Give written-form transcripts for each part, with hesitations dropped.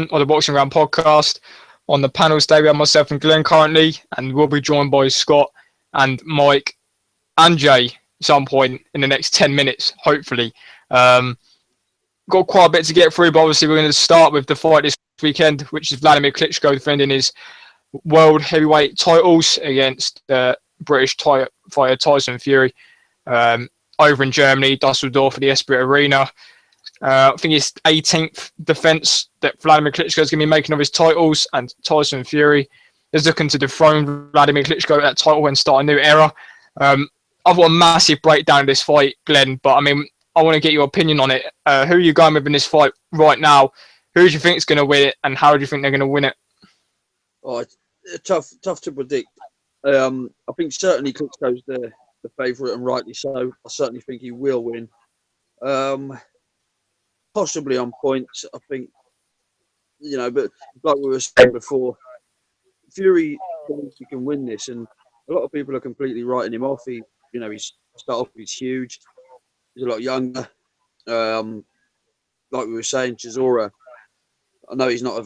edition of the Boxing Round podcast. On the panel today, we have myself and Glenn currently, and we'll be joined by Scott and Mike and Jay at some point in the next 10 minutes, hopefully. Got quite a bit to get through, but obviously we're going to start with the fight this weekend, which is Wladimir Klitschko defending his world heavyweight titles against British fighter Tyson Fury over in Germany, Dusseldorf at the Esprit Arena. I think it's 18th defence that Wladimir Klitschko is going to be making of his titles, and Tyson Fury is looking to dethrone Wladimir Klitschko at that title and start a new era. I've got a massive breakdown of this fight, Glenn, but I mean, I want to get your opinion on it. Who are you going with in this fight right now? Who do you think is going to win it, and how do you think they're going to win it? Oh, it's tough to predict. I think certainly Klitschko's the favourite, and rightly so. I certainly think he will win. Possibly on points, I think, but like we were saying before, Fury thinks he can win this, and a lot of people are completely writing him off. He's huge, he's a lot younger. Like we were saying, Chisora, I know he's not a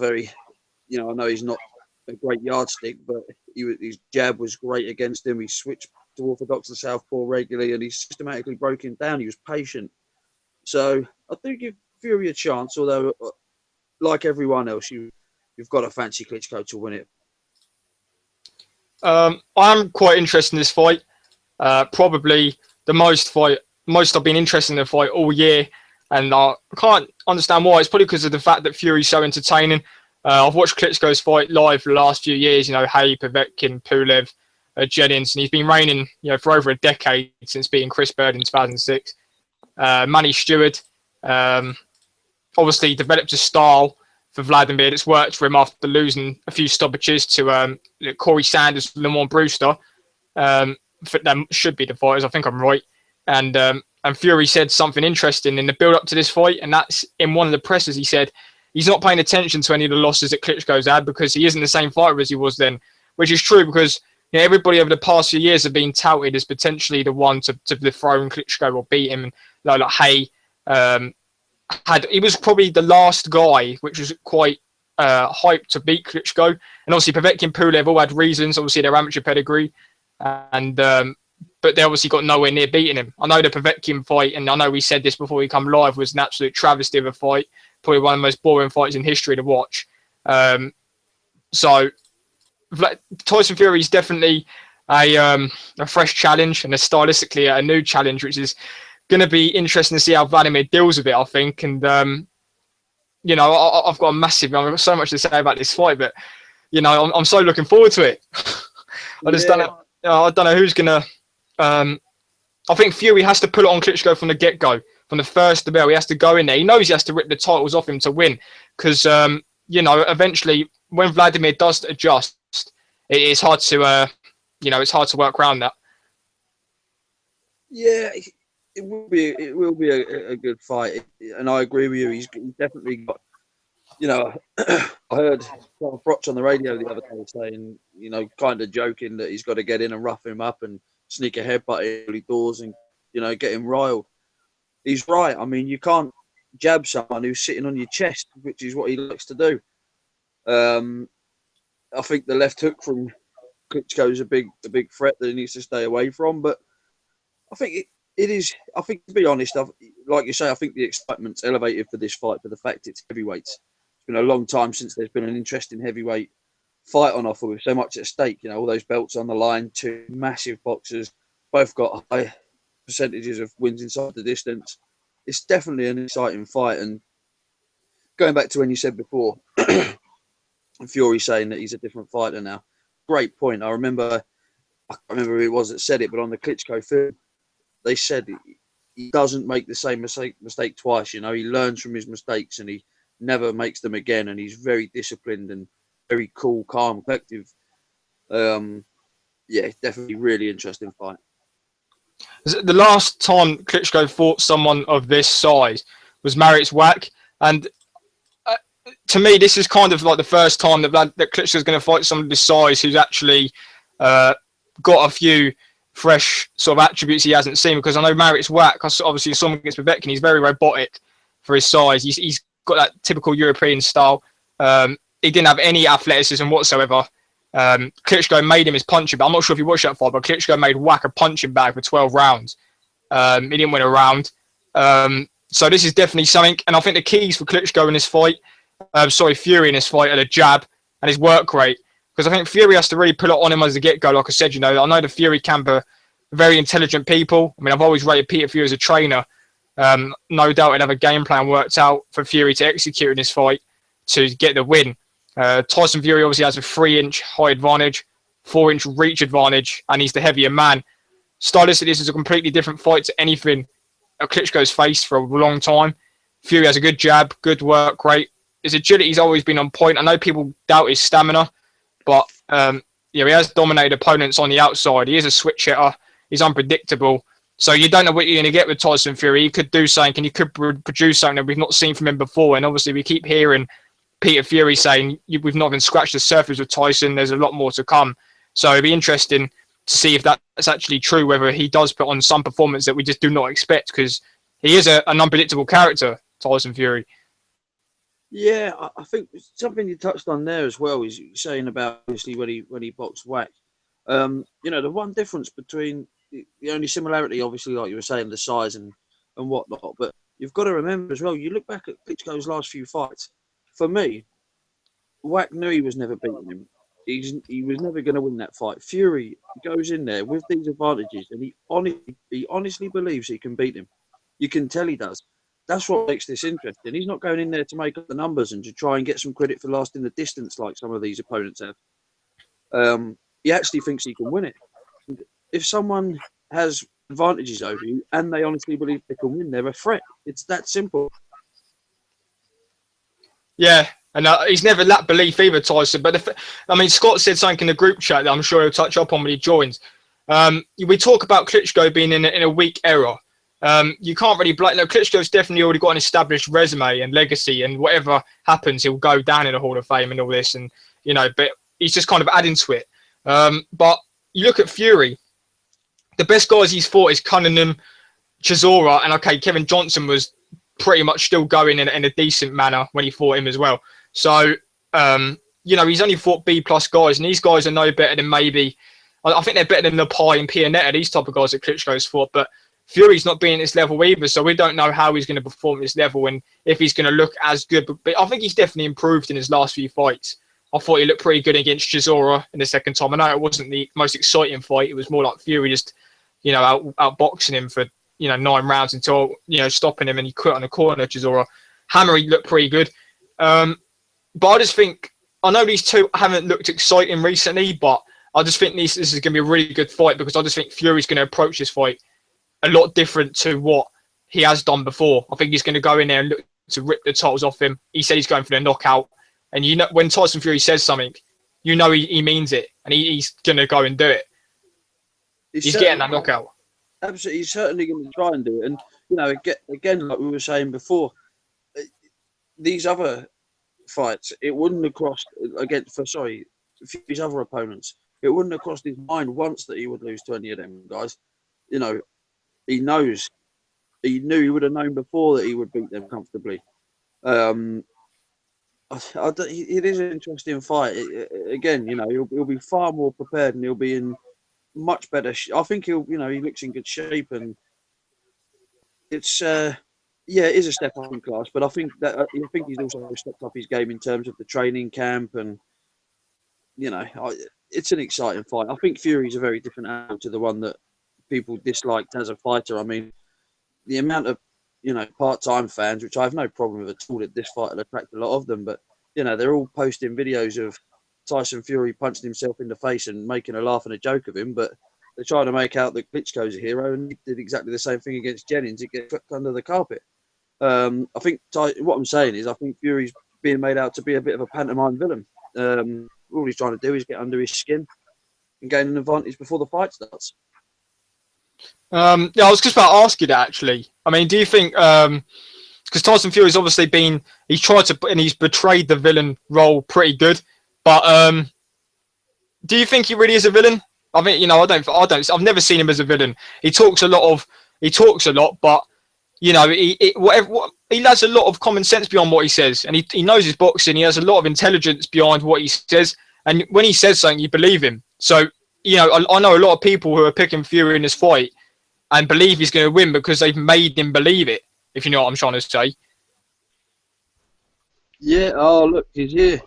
great yardstick, but his jab was great against him. He switched to orthodox and southpaw regularly, and he systematically broke him down. He was patient. So I do give Fury a chance, although, like everyone else, you've got to fancy Klitschko to win it. I'm quite interested in this fight. Probably the most I've been interested in the fight all year, and I can't understand why. It's probably because of the fact that Fury's so entertaining. I've watched Klitschko's fight live for the last few years. Haye, Povetkin, Pulev, Jennings, and he's been reigning, for over a decade since beating Chris Bird in 2006. Manny Stewart. Obviously developed a style for Wladimir that's worked for him after losing a few stoppages to Corey Sanders, Lamont Brewster. That should be the fighters, I think I'm right. And Fury said something interesting in the build-up to this fight, and that's in one of the presses. He said he's not paying attention to any of the losses that Klitschko's had because he isn't the same fighter as he was then, which is true because everybody over the past few years have been touted as potentially the one to dethrone Klitschko or beat him. Like Haye, he was probably the last guy, which was quite hyped to beat Klitschko. And obviously, Povetkin and Pulev all had reasons, obviously their amateur pedigree, and but they obviously got nowhere near beating him. I know the Povetkin fight, and I know we said this before we come live, was an absolute travesty of a fight, probably one of the most boring fights in history to watch. So Tyson Fury is definitely a fresh challenge and stylistically a new challenge, which is going to be interesting to see how Wladimir deals with it, I think. And, I've got so much to say about this fight, but, I'm so looking forward to it. I don't know who's going to... I think Fury has to put it on Klitschko from the get-go, from the first bell. He has to go in there. He knows he has to rip the titles off him to win because, eventually when Wladimir does adjust, it's hard to, it's hard to work around that. Yeah, it will be a good fight, and I agree with you. He's definitely got, I heard John Frotch on the radio the other day saying, kind of joking that he's got to get in and rough him up and sneak a headbutt in early doors and, get him riled. He's right. I mean, you can't jab someone who's sitting on your chest, which is what he likes to do. I think the left hook from Klitschko is a big threat that he needs to stay away from, but I think it is. I think, to be honest, like you say, I think the excitement's elevated for this fight for the fact it's heavyweights. It's been a long time since there's been an interesting heavyweight fight on offer with so much at stake. All those belts on the line, two massive boxers, both got high percentages of wins inside the distance. It's definitely an exciting fight. And going back to when you said before, Fury saying that he's a different fighter now. Great point. I can't remember who it was that said it, but on the Klitschko film, they said he doesn't make the same mistake twice. He learns from his mistakes and he never makes them again. And he's very disciplined and very cool, calm, collective. Definitely really interesting fight. The last time Klitschko fought someone of this size was Mariusz Wach, and to me, this is kind of like the first time that Klitschko's going to fight someone of this size who's actually got a few fresh sort of attributes he hasn't seen. Because I know Mariusz Wach, obviously someone against Povetkin, he's very robotic for his size. He's got that typical European style. He didn't have any athleticism whatsoever. Klitschko made him his punching bag. I'm not sure if you watched that fight, but Klitschko made Whack a punching bag for 12 rounds. He didn't win a round. So this is definitely something. And I think the keys for Klitschko in this fight, Fury in this fight, are the jab and his work rate. Because I think Fury has to really put it on him as a get-go. Like I said, I know the Fury camp are very intelligent people. I mean, I've always rated Peter Fury as a trainer. No doubt he'd have a game plan worked out for Fury to execute in this fight to get the win. Tyson Fury obviously has a 3-inch height advantage, 4-inch reach advantage, and he's the heavier man. Stylistically, this is a completely different fight to anything Klitschko's faced for a long time. Fury has a good jab, good work rate. His agility's always been on point. I know people doubt his stamina, but he has dominated opponents on the outside. He is a switch hitter. He's unpredictable. So you don't know what you're going to get with Tyson Fury. He could do something, and he could produce something that we've not seen from him before. And obviously, we keep hearing Peter Fury saying we've not even scratched the surface with Tyson. There's a lot more to come. So it'd be interesting to see if that's actually true, whether he does put on some performance that we just do not expect, because he is an unpredictable character, Tyson Fury. Yeah, I think something you touched on there as well is saying about obviously when he boxed Whack. The one difference between the only similarity, obviously, like you were saying, the size and whatnot, but you've got to remember as well, you look back at Klitschko's last few fights, for me, Whack knew he was never beating him. He was never going to win that fight. Fury goes in there with these advantages, and he honestly believes he can beat him. You can tell he does. That's what makes this interesting. He's not going in there to make up the numbers and to try and get some credit for lasting the distance like some of these opponents have. He actually thinks he can win it. If someone has advantages over you and they honestly believe they can win, they're a threat. It's that simple. Yeah, and he's never lacked belief either, Tyson. But Scott said something in the group chat that I'm sure he'll touch up on when he joins. We talk about Klitschko being in a weak era. You can't really blame. Klitschko's definitely already got an established resume and legacy, and whatever happens, he'll go down in the Hall of Fame and all this. And but he's just kind of adding to it. But you look at Fury. The best guys he's fought is Cunningham, Chisora, and Kevin Johnson was pretty much still going in a decent manner when he fought him as well. So, he's only fought B-plus guys, and these guys are no better than maybe, I think they're better than Lepai and Pianetta, these type of guys that Klitschko's fought, but Fury's not being at this level either, so we don't know how he's going to perform at this level and if he's going to look as good. But I think he's definitely improved in his last few fights. I thought he looked pretty good against Chisora in the second time. I know it wasn't the most exciting fight. It was more like Fury just, outboxing him for, 9 rounds until, stopping him, and he quit on the corner, Chisora. Hammer, he looked pretty good. But I just think, I know these two haven't looked exciting recently, but I just think this is going to be a really good fight, because I just think Fury's going to approach this fight a lot different to what he has done before. I think he's going to go in there and look to rip the titles off him. He said he's going for the knockout. And when Tyson Fury says something, he means it, and he's going to go and do it. He's getting that knockout. Absolutely, he's certainly going to try and do it. And again, like we were saying before, these other fights, it wouldn't have crossed Fury's other opponents. It wouldn't have crossed his mind once that he would lose to any of them guys. He knows. He knew, he would have known before that he would beat them comfortably. It is an interesting fight. He'll be far more prepared, and he'll be in much better. I think he looks in good shape, and it's it is a step up in class. But I think he's also stepped up his game in terms of the training camp, and it's an exciting fight. I think Fury's a very different animal to the one that people disliked as a fighter. I mean, the amount of part-time fans, which I have no problem with at all, that this fight will attract a lot of them, but they're all posting videos of Tyson Fury punching himself in the face and making a laugh and a joke of him, but they're trying to make out that Klitschko's a hero, and he did exactly the same thing against Jennings. It gets swept under the carpet. I think what I'm saying is I think Fury's being made out to be a bit of a pantomime villain. All he's trying to do is get under his skin and gain an advantage before the fight starts. I was just about to ask you that, actually. I mean, do you think, because Tyson Fury's obviously he's betrayed the villain role pretty good, but do you think he really is a villain? I mean, I've never seen him as a villain. He talks a lot, but he has a lot of common sense behind what he says, and he knows his boxing. He has a lot of intelligence behind what he says, and when he says something, you believe him. So, you know, I know a lot of people who are picking Fury in this fight and believe he's going to win because they've made him believe it, if you know what I'm trying to say. Yeah, oh, look, he's here.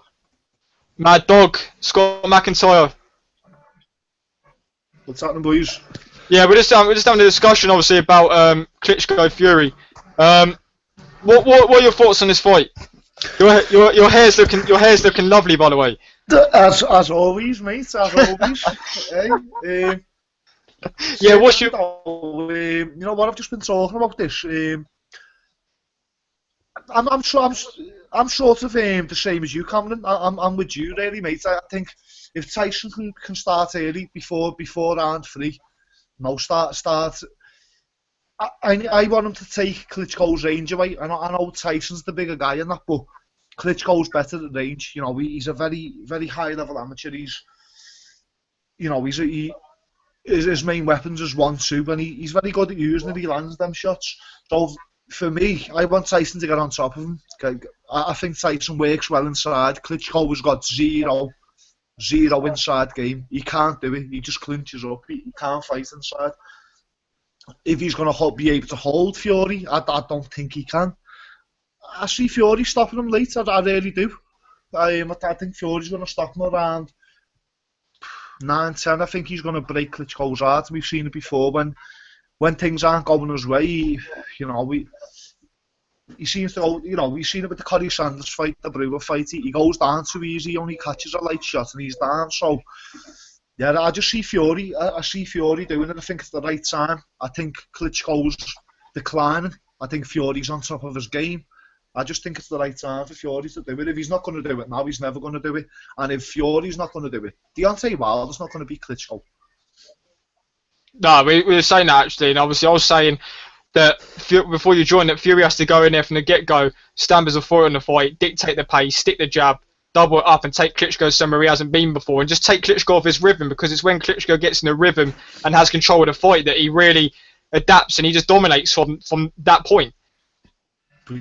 Mad Dog, Scott McIntyre. What's happening, boys? Yeah, we're just having a discussion, obviously, about Klitschko Fury. What are your thoughts on this fight? Your hair's looking lovely, by the way. As always, mate. As always. Yeah, what's your? You know what? I've just been talking about this. I'm sort of the same as you, Cameron. I'm with you, really, mate. I think if Tyson can start early before round 3, start. I want him to take Klitschko's range away. I know Tyson's the bigger guy in that, but Klitschko's better at range. You know, he's a very, very high level amateur. His main weapons is 1-2, and he's very good at using it. He lands them shots. So for me, I want Tyson to get on top of him. I think Tyson works well inside. Klitschko has got zero inside game. He can't do it. He just clinches up. He can't fight inside. If he's going to be able to hold Fury, I don't think he can. I see Fury stopping him late. I really do. I think Fury's going to stop him around 9-10. I think he's going to break Klitschko's heart. We've seen it before when things aren't going his way. He seems to go. You know, we've seen it with the Corey Sanders fight, the Brewer fight. He goes down too easy. He only catches a light shot and he's down. So. Yeah, I just see Fury. I see Fury doing it. I think it's the right time. I think Klitschko's declining. I think Fury's on top of his game. I just think it's the right time for Fury to do it. If he's not going to do it now, he's never going to do it. And if Fury's not going to do it, Deontay Wilder's not going to beat Klitschko. No, we were saying that actually, and obviously I was saying that before you join, that Fury has to go in there from the get-go, stand as a thought in the fight, dictate the pace, stick the jab, double it up and take Klitschko somewhere he hasn't been before, and just take Klitschko off his rhythm, because it's when Klitschko gets in the rhythm and has control of the fight that he really adapts and he just dominates from that point.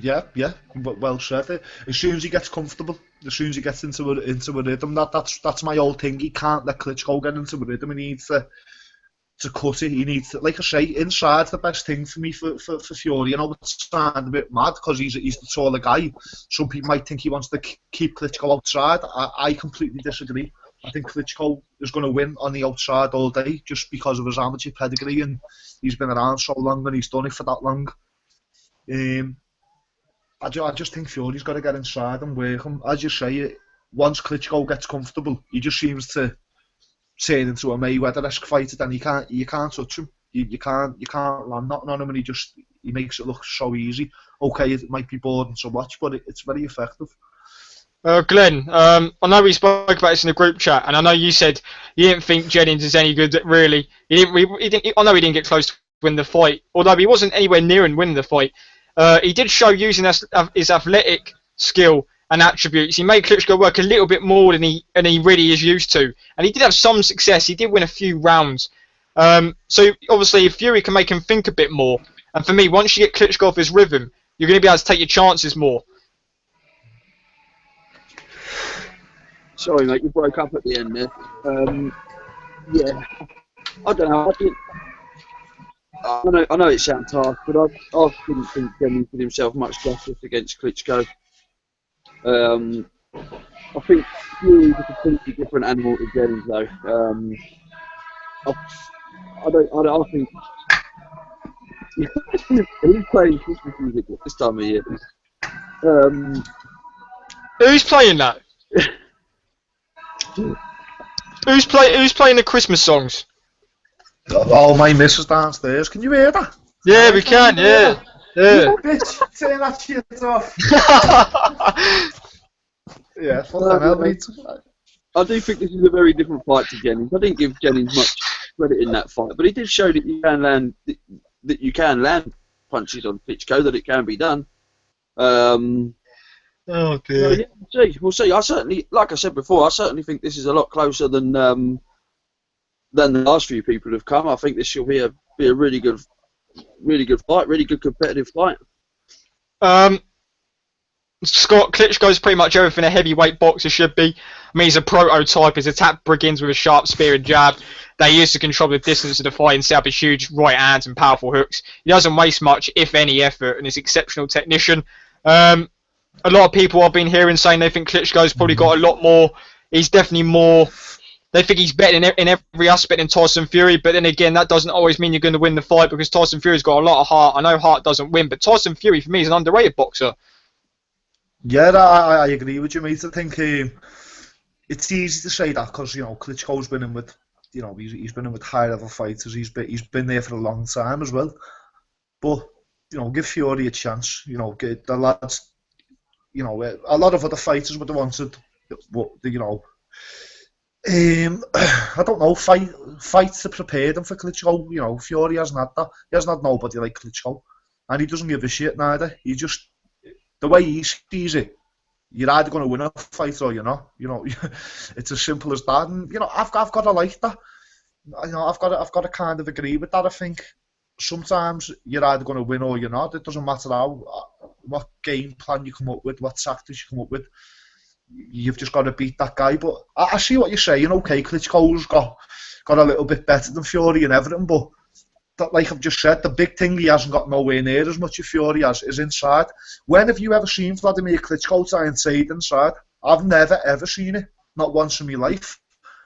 Yeah, well said. As soon as he gets comfortable, as soon as he gets into a rhythm, that's my old thing. He can't let Klitschko get into a rhythm. He needs to cut it. He needs to, like I say, inside's the best thing for me for Fury. You know, it's sound a bit mad because he's the taller guy. Some people might think he wants to keep Klitschko outside. I completely disagree. I think Klitschko is going to win on the outside all day just because of his amateur pedigree, and he's been around so long and he's done it for that long. I just think Fury's got to get inside and work him. As you say, once Klitschko gets comfortable, he just seems to turn into a Mayweather-esque fighter. Then you can't touch him. You can't land nothing on him, and he makes it look so easy. Okay, it might be boring to watch, but it's very effective. Glenn, I know we spoke about this in the group chat, and I know you said you didn't think Jennings is any good. Really, I know he didn't get close to win the fight, although he wasn't anywhere near and winning the fight. He did show using his athletic skill and attributes. He made Klitschko work a little bit more than he really is used to, and he did have some success. He did win a few rounds. So obviously, if Fury can make him think a bit more, and for me, once you get Klitschko off his rhythm, you're going to be able to take your chances more. Sorry, mate, you broke up at the end there. Yeah, I don't know. I know it sounds harsh, but I didn't think Jennings did himself much justice against Klitschko. I think Fury's a completely different animal to Jennings, though. I think he's playing Christmas music at this time of year. Who's playing that? Who's playing the Christmas songs? Oh, my missus downstairs. Can you hear that? Yeah, we can. Yeah. You bitch, turn that shit off. Yeah, fucking hell, mate. I do think this is a very different fight to Jennings. I didn't give Jennings much credit in that fight, but he did show that you can land punches on Klitschko, that it can be done. Oh dear. So, yeah, we'll see. I certainly, like I said before, I certainly think this is a lot closer than the last few people have come. I think this will be a really good fight, really good competitive fight. Scott, Klitschko's pretty much everything a heavyweight boxer should be. I mean, he's a prototype. His attack begins with a sharp spear and jab. They used to control the distance of the fight and set up his huge right hands and powerful hooks. He doesn't waste much, if any, effort, and is an exceptional technician. A lot of people I've been hearing saying they think Klitschko's probably got a lot more. He's definitely more. They think he's better in every aspect than Tyson Fury, but then again, that doesn't always mean you're going to win the fight because Tyson Fury's got a lot of heart. I know heart doesn't win, but Tyson Fury, for me, is an underrated boxer. Yeah, I agree with you, mate. I think it's easy to say that because, you know, Klitschko's been in with, you know, he's been in with high-level fighters. He's been there for a long time as well. But, you know, give Fury a chance. You know, get the lads, you know, a lot of other fighters would have wanted, you know, I don't know, fights to prepare them for Klitschko. You know, Fury hasn't had that. He hasn't had nobody like Klitschko. And he doesn't give a shit neither. He just, the way he sees it, you're either going to win a fight or you're not. You know, it's as simple as that. And, you know, I've got to like that. You know, I've got to kind of agree with that. I think sometimes you're either going to win or you're not. It doesn't matter what game plan you come up with, what tactics you come up with. You've just got to beat that guy. But I see what you're saying. Okay, Klitschko's got a little bit better than Fury and everything, but that, like I've just said, the big thing he hasn't got nowhere near as much as Fury has is inside. When have you ever seen Wladimir Klitschko try and say it inside? I've never ever seen it, not once in my life.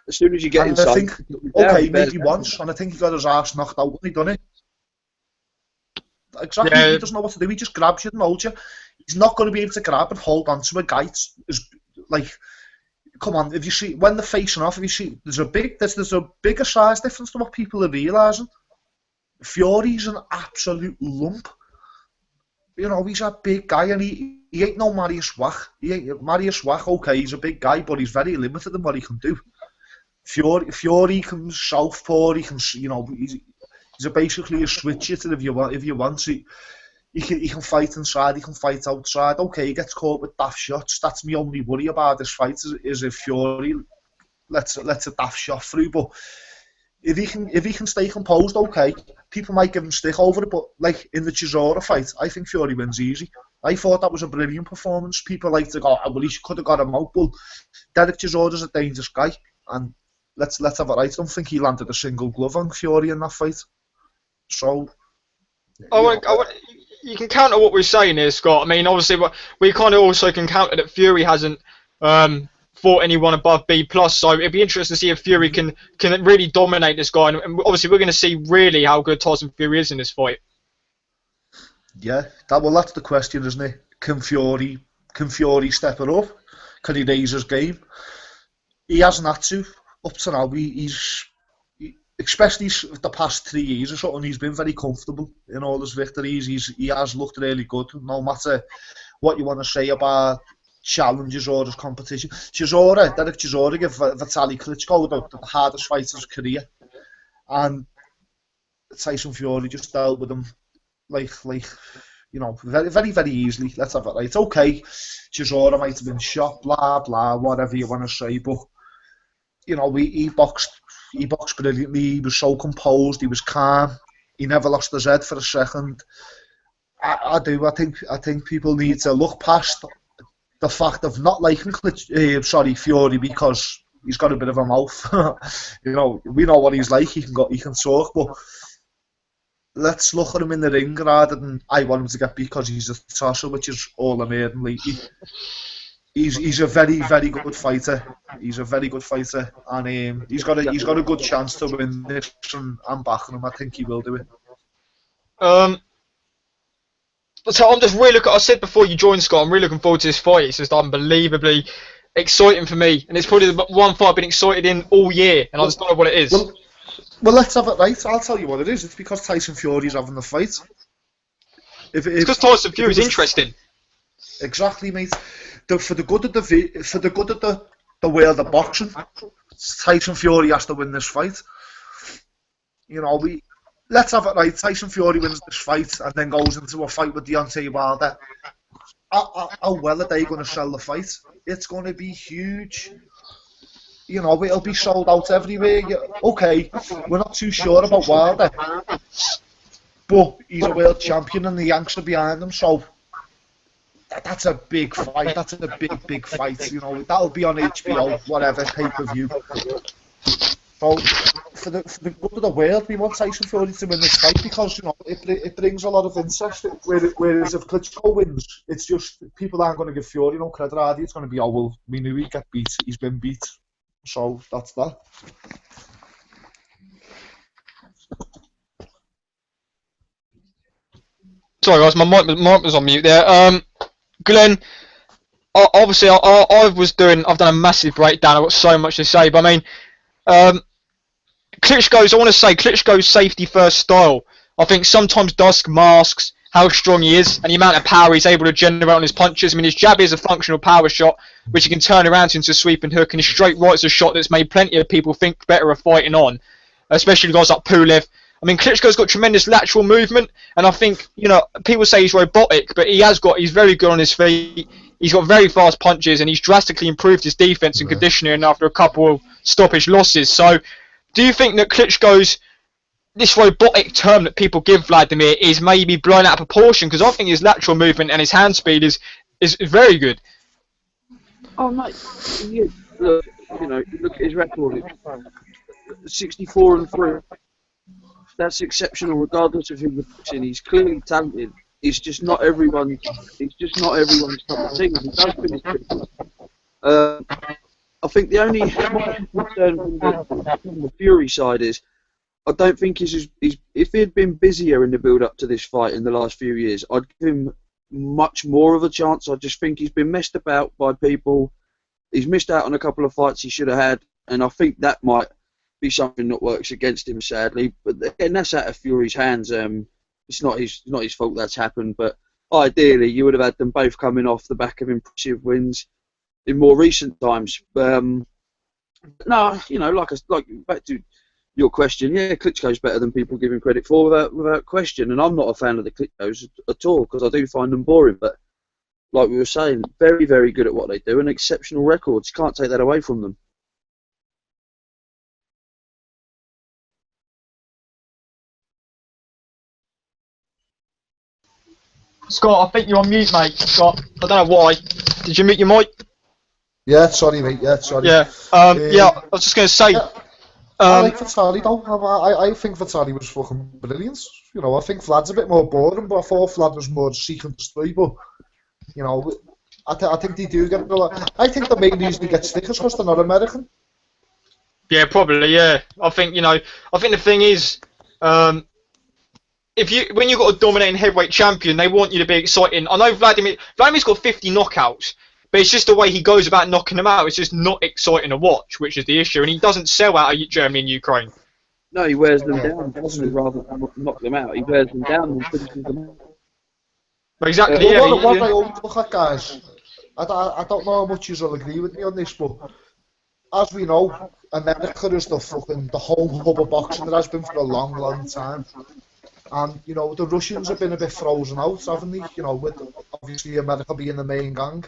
As soon as you get and inside, I think, okay, maybe once, and I think he got his ass knocked out when he done it. Exactly, yeah. He doesn't know what to do. He just grabs you and holds you. He's not going to be able to grab and hold on to a guy. Like, come on, if you see when they're facing off, if you see there's a bigger size difference to what people are realising. Fury's an absolute lump. You know, he's a big guy, and he ain't no Marius Wach. Marius Wach, okay, he's a big guy, but he's very limited in what he can do. Fury can southpaw. He can, you know, he's basically a switch hitter if you want. He can fight inside. He can fight outside. Okay, he gets caught with daft shots. That's my only worry about this fight is if Fury lets a daft shot through, but. If he can stay composed, okay, people might give him stick over it, but like in the Chisora fight, I think Fury wins easy. I thought that was a brilliant performance. People like to go, well, he could have got him out, but Derek Chisora's a dangerous guy, and let's have it right. I don't think he landed a single glove on Fury in that fight. So, you can counter what we're saying here, Scott. I mean, obviously, we kind of also can counter that Fury hasn't fought anyone above B+, so it'd be interesting to see if Fury can really dominate this guy, and obviously we're going to see really how good Tyson Fury is in this fight. Yeah, that's the question, isn't it? Can Fury step it up? Can he raise his game? He hasn't had to up to now. He's especially the past 3 years or so, and he's been very comfortable in all his victories. He has looked really good, no matter what you want to say about challenges or his competition. Derek Chisora gave Vasyl Klitschko the hardest fight of his career, and Tyson Fury just dealt with him like you know, very, very, very easily. Let's have it right. Okay, Chisora might have been shot, blah blah, whatever you want to say, but you know, he boxed brilliantly. He was so composed. He was calm. He never lost his head for a second. I think people need to look past the fact of not liking Fury because he's got a bit of a mouth. You know, we know what he's like. He can talk, but let's look at him in the ring rather than I want him to get beat because he's a tosser, which is all I'm hearing lately. He's a very, very good fighter. He's a very good fighter, and he's got a good chance to win this. And I'm backing him. I think he will do it. So I'm just really I said before you joined, Scott, I'm really looking forward to this fight. It's just unbelievably exciting for me, and it's probably the one fight I've been excited in all year, and I just don't know what it is. Well, let's have it right. I'll tell you what it is. It's because Tyson Fury's having the fight. It's because Tyson Fury's interesting. Exactly, mate. For the good of the world of boxing, Tyson Fury has to win this fight. You know, let's have it right. Tyson Fury wins this fight and then goes into a fight with Deontay Wilder. How well are they going to sell the fight? It's going to be huge. You know, it'll be sold out everywhere. Okay, we're not too sure about Wilder, but he's a world champion and the Yanks are behind him, so that's a big fight. That's a big fight. You know, that'll be on HBO, whatever, pay-per-view. So, for the good of the world, we want Tyson Fury to win this fight because, you know, it brings a lot of interest. Whereas if Klitschko wins, it's just people aren't going to give Fury no credit, are they? It's going to be, oh, well, we knew he'd get beat. He's been beat. So, that's that. Sorry guys, my mic was on mute there. Glenn, obviously I've done a massive breakdown. I've got so much to say, but I mean, Klitschko's safety first style, I think sometimes does masks how strong he is and the amount of power he's able to generate on his punches. I mean, his jab is a functional power shot, which he can turn around into a sweeping hook, and his straight right's a shot that's made plenty of people think better of fighting on, especially guys like Pulev. I mean, Klitschko's got tremendous lateral movement, and I think, you know, people say he's robotic, but he's very good on his feet. He's got very fast punches, and he's drastically improved his defense and conditioning after a couple of stoppage losses. So, do you think that Klitschko's, this robotic term that people give Wladimir, is maybe blown out of proportion? Because I think his lateral movement and his hand speed is very good. Oh, mate, you know, look at his record. 64-3. That's exceptional, regardless of who you're boxing. He's clearly talented. It's just not everyone's. It's just not everyone's top of thing. He does finish pretty well. I think the only concern from the Fury side is, I don't think he's if he had been busier in the build-up to this fight in the last few years, I'd give him much more of a chance. I just think he's been messed about by people. He's missed out on a couple of fights he should have had, and I think that might be something that works against him, sadly. But again, that's out of Fury's hands. It's not his fault that's happened. But ideally, you would have had them both coming off the back of impressive wins in more recent times. No, you know, like back to your question, yeah, Klitschko's better than people give him credit for, without question. And I'm not a fan of the Klitschkos at all, because I do find them boring. But like we were saying, very, very good at what they do, and exceptional records. You can't take that away from them. Scott, I think you're on mute, mate. Scott, I don't know why. Did you mute your mic? Yeah, sorry, mate. Yeah, sorry. Yeah. Yeah, I was just going to say. Yeah. I like Vasyl though. I think Vasyl was fucking brilliant. You know, I think Vlad's a bit more boring, but I thought Vlad was more seek and destroy. But you know, I think they do get a lot. I think the main reason he gets stickers because they're not American. Yeah, probably. Yeah, I think the thing is, when you've got a dominating heavyweight champion, they want you to be exciting. I know Vladimir's got 50 knockouts, but it's just the way he goes about knocking them out. It's just not exciting to watch, which is the issue. And he doesn't sell out of Germany and Ukraine. No, he wears them down. Rather than knock them out, he wears them down and finishes them out. But exactly. What I always look at, guys, I don't know how much you will agree with me on this, but as we know, America is the home hub of boxing. It has been for a long, long time. And, you know, the Russians have been a bit frozen out, haven't they? You know, with obviously America being the main gang.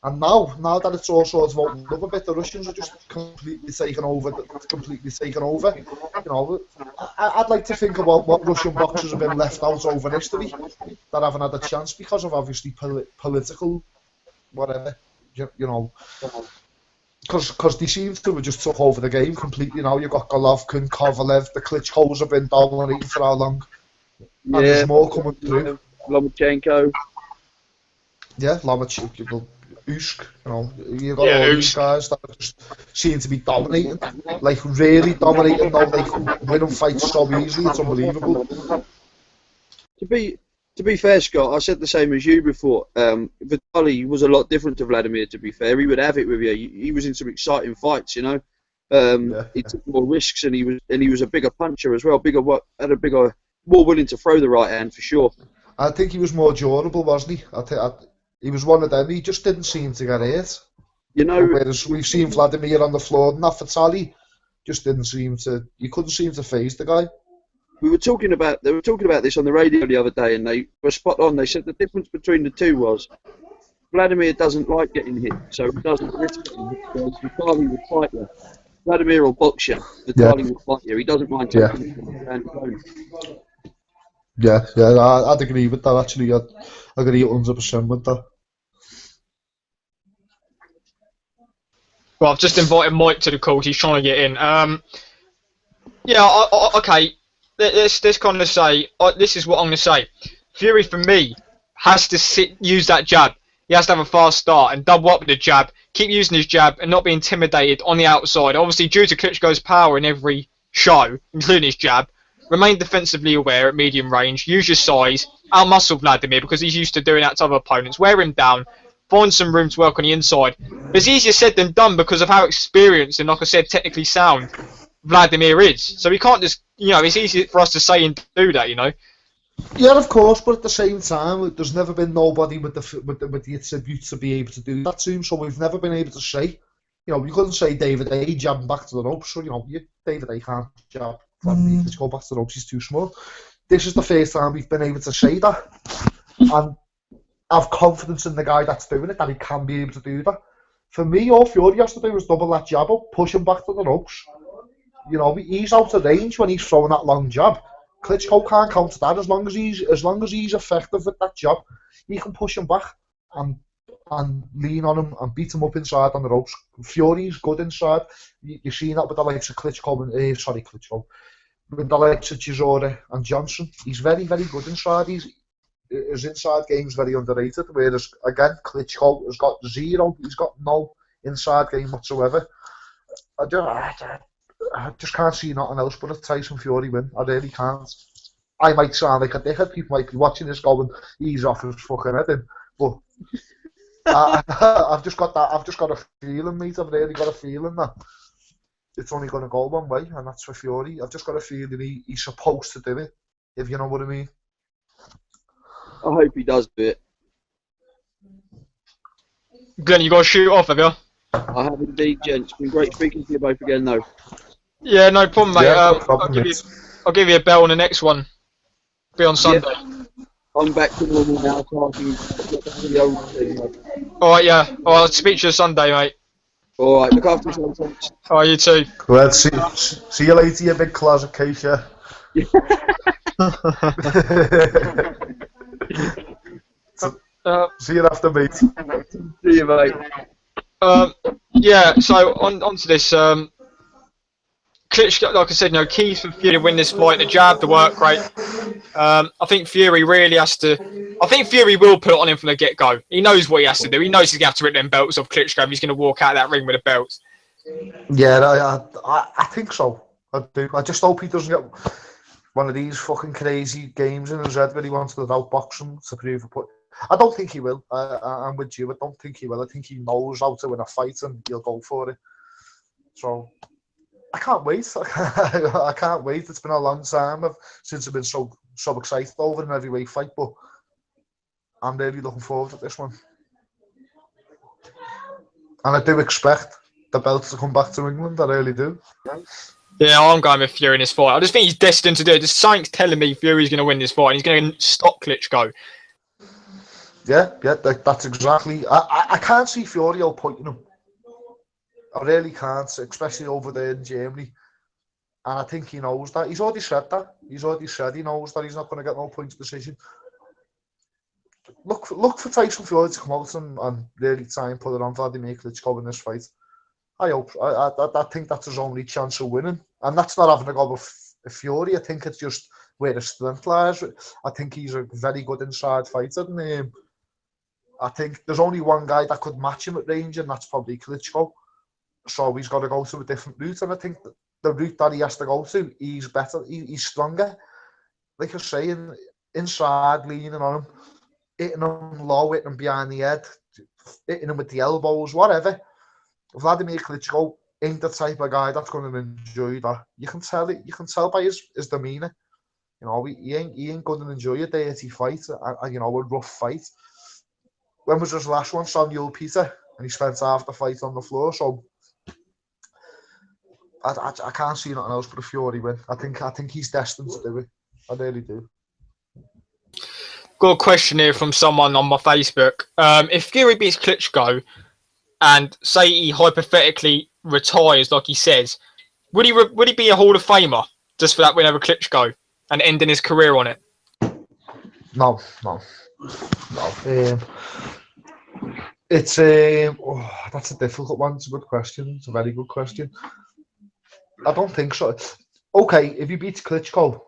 And now that it's all sort of opened up a bit, the Russians are just completely taken over. You know, I'd like to think about what Russian boxers have been left out over history that haven't had a chance because of obviously political, whatever, you know. Because they seem to have just took over the game completely now. You've got Golovkin, Kovalev, the Klitschkos have been dominating for how long? And there's more coming through. Lomachenko. Yeah, Lomachenko. Usyk, you know, you've got all these guys that just seem to be dominating, like really dominating now, like winning fights so easily, it's unbelievable. To be fair, Scott, I said the same as you before. Vasyl was a lot different to Wladimir, to be fair. He would have it with you. He was in some exciting fights, you know. He took more risks, and he was a bigger puncher as well, more willing to throw the right hand, for sure. I think he was more durable, wasn't he? He was one of them. He just didn't seem to get hit. You know, whereas we've seen Wladimir on the floor, and that Vasyl just didn't seem to. You couldn't seem to phase the guy. They were talking about this on the radio the other day, and they were spot on. They said the difference between the two was Wladimir doesn't like getting hit, so he doesn't risk getting hit. Whereas Vasyl would fight you. Wladimir will box you. Vasyl will fight you. He doesn't mind taking it from his own. Yeah, I'd agree with that. Actually, I'd agree 100% with that. Well, I've just invited Mike to the call. He's trying to get in. Yeah, okay. Let's kind of say, this is what I'm going to say. Fury, for me, has to use that jab. He has to have a fast start and double up with the jab, keep using his jab and not be intimidated on the outside. Obviously, due to Klitschko's power in every show, including his jab, remain defensively aware at medium range, use your size, out-muscle Wladimir because he's used to doing that to other opponents, wear him down, find some room to work on the inside. It's easier said than done because of how experienced and, like I said, technically sound Wladimir is. So we can't just, it's easy for us to say and do that, Yeah, of course, but at the same time, there's never been nobody with the attributes to be able to do that to him. So we've never been able to say, we couldn't say David A jabbing back to the ropes. So David A can't jab. Let's go back to the ropes. He's too small. This is the first time we've been able to say that, and have confidence in the guy that's doing it that he can be able to do that. For me, all Fury has to do is double that jab up, push him back to the ropes. He's out of range when he's throwing that long jab. Klitschko can't counter that as long as he's effective with that jab. He can push him back and lean on him and beat him up inside on the ropes. Fury's good inside. You've seen that with the likes of Klitschko and with the likes of Chisora and Johnson. He's very, very good inside. His inside game's very underrated. Whereas again, Klitschko has got zero. He's got no inside game whatsoever. I just can't see nothing else but a Tyson Fury win. I really can't. I might sound like a dickhead. People might be watching this going, he's off his fucking head in. But I've just got a feeling, mate. I've really got a feeling that it's only going to go one way, and that's for Fury. I've just got a feeling he's supposed to do it, if you know what I mean. I hope he does do it. Glenn, you got to shoot off, have you? I have indeed, gents. It's been great speaking to you both again, though. Yeah, no problem, mate. Yeah, no problem, I'll give you a bell on the next one. Be on Sunday. Yeah. I'm back to normal now, so I can get back to the old thing, mate. Alright, yeah. I'll speak to you Sunday, mate. Alright, look after yourself, thanks. Alright, you too. Well, see you later, you big closet case, yeah. See you after, mate. See you, mate. Yeah, so on to this. Klitschko, like I said, keys for Fury to win this fight: the jab, the work rate. I think Fury really has to. I think Fury will put it on him from the get-go. He knows what he has to do. He knows he's going to have to rip them belts off Klitschko if he's going to walk out of that ring with the belts. Yeah, I think so. I do. I just hope he doesn't get one of these fucking crazy games in his head where he wants to outbox him to prove a point. I don't think he will. I'm with you. I don't think he will. I think he knows how to win a fight and he'll go for it. So I can't wait. I can't wait. It's been a long time since I've been so excited over an heavyweight fight, but I'm really looking forward to this one. And I do expect the belt to come back to England. I really do. Yeah, I'm going with Fury in this fight. I just think he's destined to do it. There's something's telling me Fury's going to win this fight and he's going to stop Klitschko. Yeah, that's exactly. I can't see Fury outpointing him. I really can't, especially over there in Germany. And I think he knows that. He's already said that. He knows that he's not going to get no points decision. Look for Tyson Fury to come out and really try and put it on Wladimir Klitschko in this fight. I hope. I think that's his only chance of winning. And that's not having to go with Fury. I think it's just where his strength lies. I think he's a very good inside fighter. And, I think there's only one guy that could match him at range, and that's probably Klitschko. So he's got to go to a different route, and I think that the route that he has to go to, he's better, he's stronger. Like you're saying, inside, leaning on him, hitting him low, hitting him behind the head, hitting him with the elbows, whatever. Wladimir Klitschko ain't the type of guy that's going to enjoy that. You can tell it. You can tell by his demeanour. He ain't going to enjoy a dirty fight, a rough fight. When was his last one? Samuel Peter, and he spent half the fight on the floor. So I can't see nothing else but a Fury win. I think he's destined to do it. I really do. Got a question here from someone on my Facebook. If Fury beats Klitschko and say he hypothetically retires, like he says, would he be a Hall of Famer just for that win over Klitschko and ending his career on it? No. It's that's a difficult one. It's a good question. It's a very good question. I don't think so. Okay, if he beats Klitschko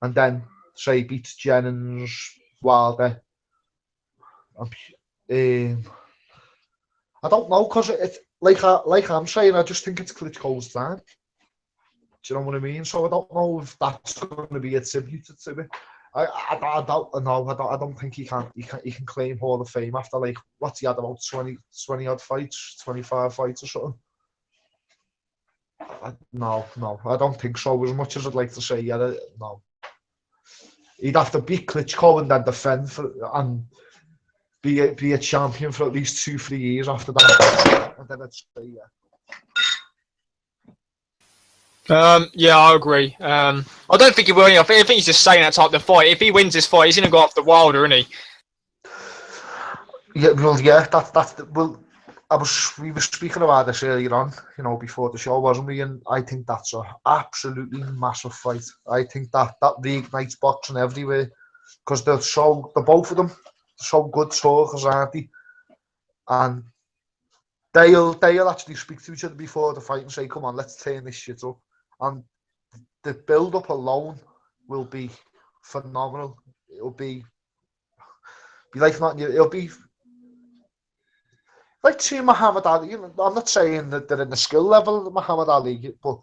and then say beats Jennings, Wilder, I don't know, because it's like I'm saying, I just think it's Klitschko's time. Do you know what I mean? So I don't know if that's going to be attributed to it. I don't think he can claim Hall of Fame after, like, what's he had, about 20 odd fights, 25 fights or something. No, I don't think so. As much as I'd like to say, yeah, no. He'd have to beat Klitschko and then defend and be a champion for at least 2-3 years after that, and then I'd say, yeah. Yeah, I agree. I don't think he will. I think he's just saying that type of fight. If he wins this fight, he's going to go after Wilder, isn't he? Yeah, well, yeah, we were speaking about this earlier on, before the show, wasn't we? And I think that's a absolutely massive fight. I think that reignites boxing everywhere, because they're both of them so good talkers, aren't they? And they'll actually speak to each other before the fight and say, "Come on, let's turn this shit up." And the build-up alone will be phenomenal. It'll be like nothing. It'll be like to Muhammad Ali. I'm not saying that they're in the skill level of Muhammad Ali, but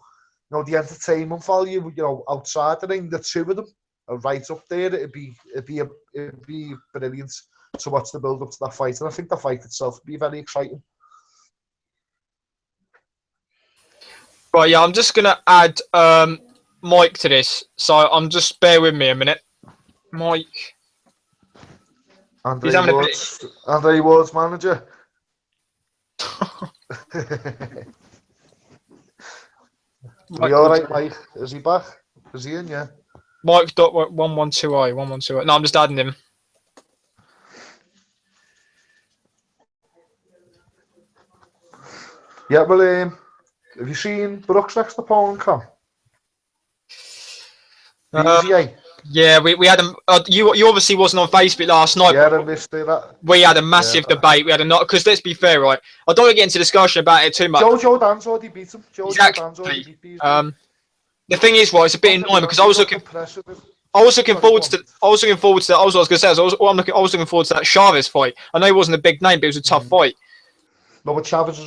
the entertainment value, outside the ring, the two of them are right up there. It'd be brilliant to watch the build-up to that fight, and I think the fight itself would be very exciting. Right, yeah, I'm just going to add Mike to this, so bear with me a minute. Mike. Andre Ward's manager. Are you alright, Mike? Is he back? Is he in, yeah? Mike.112i. No, I'm just adding him. Yeah, well, have you seen Brook's next opponent come? Yeah, we had him. You obviously wasn't on Facebook last night. Yeah, I missed that. We had a massive debate. We had because let's be fair, right? I don't want to get into discussion about it too much. Joe Dan's already beat him. Exactly. The thing is, right, it's a bit annoying because I was looking forward to that. I was looking forward to that Chavez fight. I know he wasn't a big name, but it was a tough fight. No, but Chavez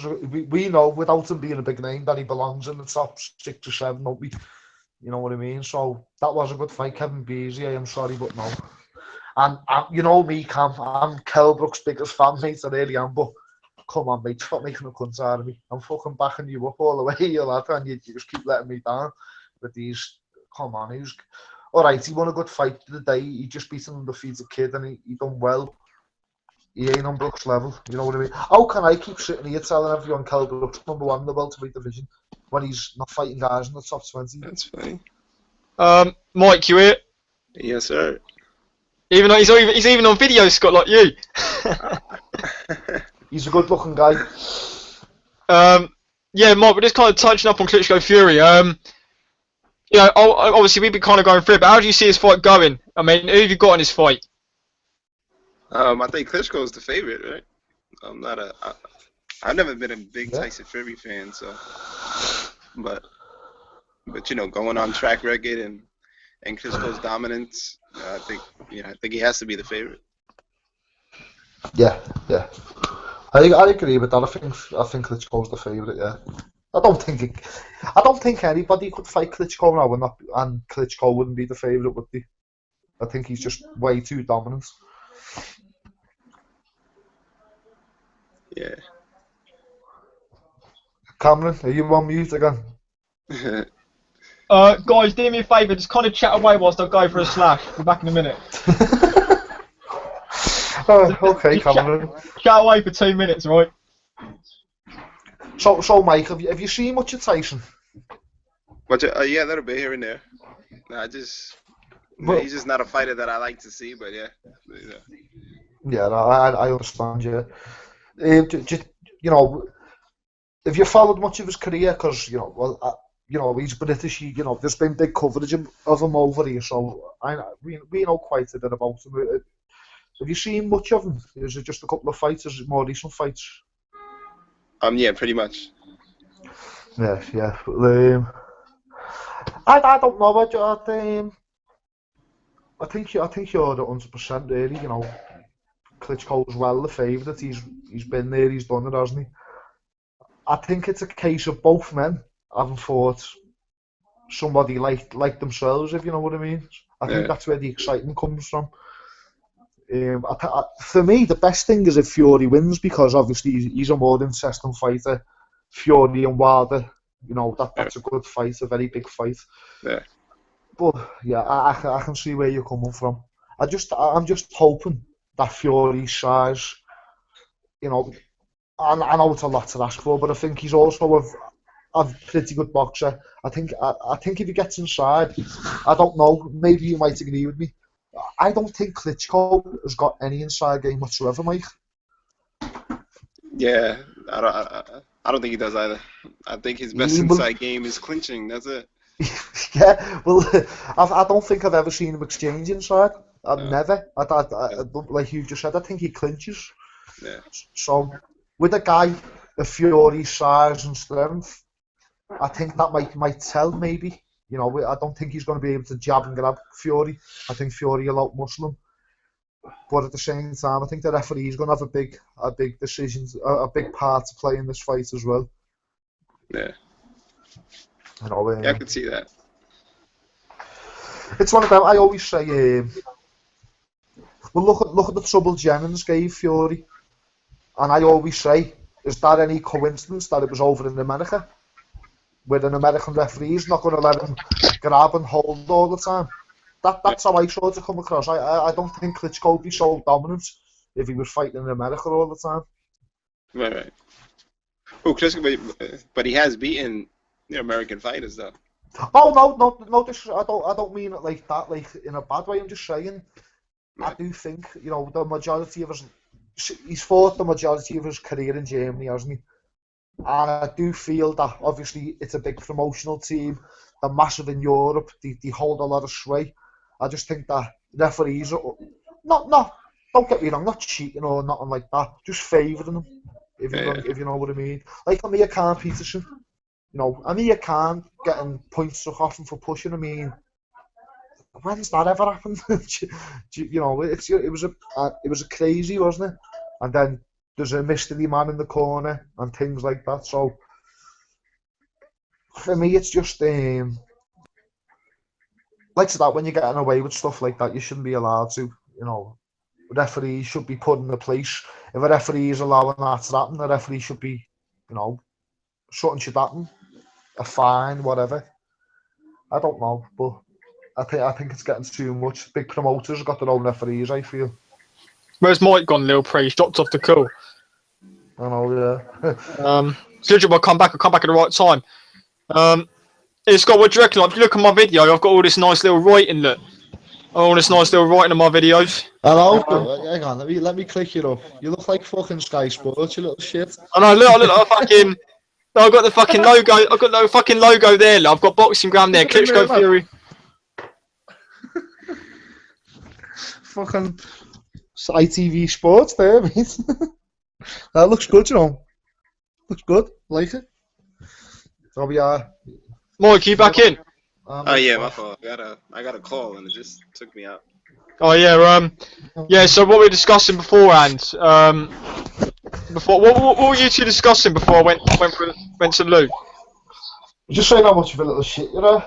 we know, without him being a big name, that he belongs in the top 6 or 7, don't we? You know what I mean? So that was a good fight. Kevin Beasley, I'm sorry, but no. And you know me, Cam, I'm Kell Brook's biggest fan, mate. I really am, but come on, mate, stop making a cunt out of me. I'm fucking backing you up all the way, you lad, and you just keep letting me down with these. Come on, all right. He won a good fight today. He just beat an undefeated kid, and he done well. He ain't on Brook's level, you know what I mean? How can I keep sitting here telling everyone Kell Brook's #1 in the welterweight division when he's not fighting guys in the top 20? That's funny. Mike, you here? Yes, sir. Even though he's even on video, Scott, like you. He's a good-looking guy. Yeah, Mike, we're just kind of touching up on Klitschko Fury. Obviously we've been kind of going through it, but how do you see his fight going? I mean, who have you got in his fight? I think Klitschko is the favorite, right? I've never been a big Tyson Fury fan, so, but going on track record and Klitschko's dominance, I think he has to be the favorite. Yeah. I agree with that. I think Klitschko's the favorite. Yeah. I don't think anybody could fight Klitschko now, and Klitschko wouldn't be the favorite, would he? I think he's just way too dominant. Yeah. Cameron, are you on mute again? Guys, do me a favour, just kind of chat away whilst I go for a slash. Be back in a minute. Okay, Cameron. Chat away for 2 minutes, right? So Mike, have you seen much of Tyson? Yeah, that'll be here and there. He's just not a fighter that I like to see, but yeah. Yeah, I understand. Yeah, have you followed much of his career? Because he's British. There's been big coverage of him over here, so we know quite a bit about him. Have you seen much of him? Is it just a couple of fights? Is it more recent fights? Yeah, pretty much. Yeah, yeah. I don't know. I think you're 100% really. You know, Klitschko's well the favourite. He's been there. He's done it, hasn't he? I think it's a case of both men having fought somebody like themselves, if you know what I mean. I think that's where the excitement comes from. For me, the best thing is if Fury wins, because obviously he's a more interesting fighter. Fury and Wilder, you know, that's a good fight, a very big fight. Yeah. But yeah, I can see where you're coming from. I'm just hoping that Fury's size, you know, I know it's a lot to ask for, but I think he's also a pretty good boxer. I think if he gets inside, I don't know, maybe you might agree with me. I don't think Klitschko has got any inside game whatsoever, Mike. Yeah, I don't think he does either. I think his best inside game is clinching. That's it. Yeah, well, I don't think I've ever seen him exchange inside. Never. Like you just said, I think he clinches. Yeah. So, with a guy of Fury's size and strength, I think that might tell, maybe. You know, I don't think he's going to be able to jab and grab Fury. I think Fury will out-muscle him. But at the same time, I think the referee is going to have a big decision, a big part to play in this fight as well. Yeah. You know, yeah, I could see that. It's one of them. I always say, well, look at the trouble Jennings gave Fury, and I always say, is that any coincidence that it was over in America, where an American referee is not going to let him grab and hold all the time? That's how I sort of come across. I don't think Klitschko would be so dominant if he was fighting in America all the time. Right. Oh, Klitschko, but he has beaten the American fighters though. Oh no! I don't mean it like that, like in a bad way. I'm just saying, I do think, you know, the majority of he's fought the majority of his career in Germany, hasn't he? And I do feel that obviously it's a big promotional team. They're massive in Europe. They hold a lot of sway. I just think that referees are don't get me wrong, not cheating or nothing like that. Just favouring them, if you know what I mean. Like Amir Khan Peterson. You know, Amir Khan getting points struck off him for pushing. I mean, when's that ever happened? You know, it was a crazy, wasn't it? And then there's a mystery man in the corner and things like that. So for me, it's just like that. When you're getting away with stuff like that, you shouldn't be allowed to. You know, referees should be put in the place. If a referee is allowing that to happen, the referee should be, you know, something should happen. A fine, whatever. I don't know, but I think it's getting too much. Big promoters got their own referees, I feel. Where's Mike gone, Lil Pre? He's dropped off the call. I know, yeah. Schedule will come back. I'll come back at the right time. Hey Scott, what do you reckon? If you look at my video, I've got all this nice little writing. Look, all this nice little writing in my videos. Hello, hang on. Let me click you up. You look like fucking Sky Sports, you little shit. I know. I look like fucking. I've got the fucking logo. I've got the fucking logo there. Look. I've got Boxing Ground there. Klitschko Fury. Fucking ITV Sports there, mate. That looks good, you know. Looks good. Like it. So we are. Mike, you back in? Oh yeah, my fault. I got a call and it just took me out. Oh yeah. Yeah. So what we were discussing beforehand. What were you two discussing before I went to Lou? Just saying how much of a little shit, you know.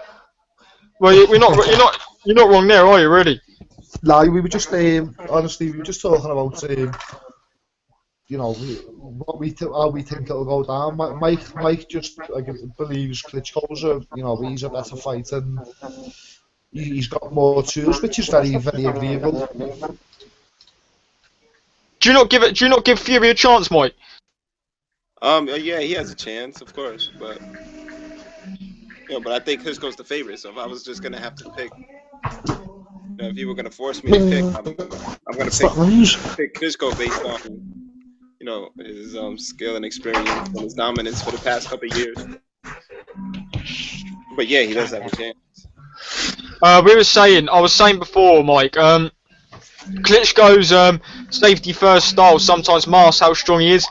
Well, you're not wrong there, are you? Really? No, we were just honestly, we were just talking about you know, how we think it'll go down. Mike just believes Klitschko's he's a better fighter. And he's got more tools, which is very, very agreeable. Do you not give Fury a chance, Mike? Yeah, he has a chance, of course, but but I think Klitschko's the favorite. So if I was just gonna have to pick, if you were gonna force me to pick, I'm gonna pick Klitschko based on his skill and experience and his dominance for the past couple of years. But yeah, he does have a chance. I was saying before, Mike. Klitschko's safety first style sometimes masks how strong he is.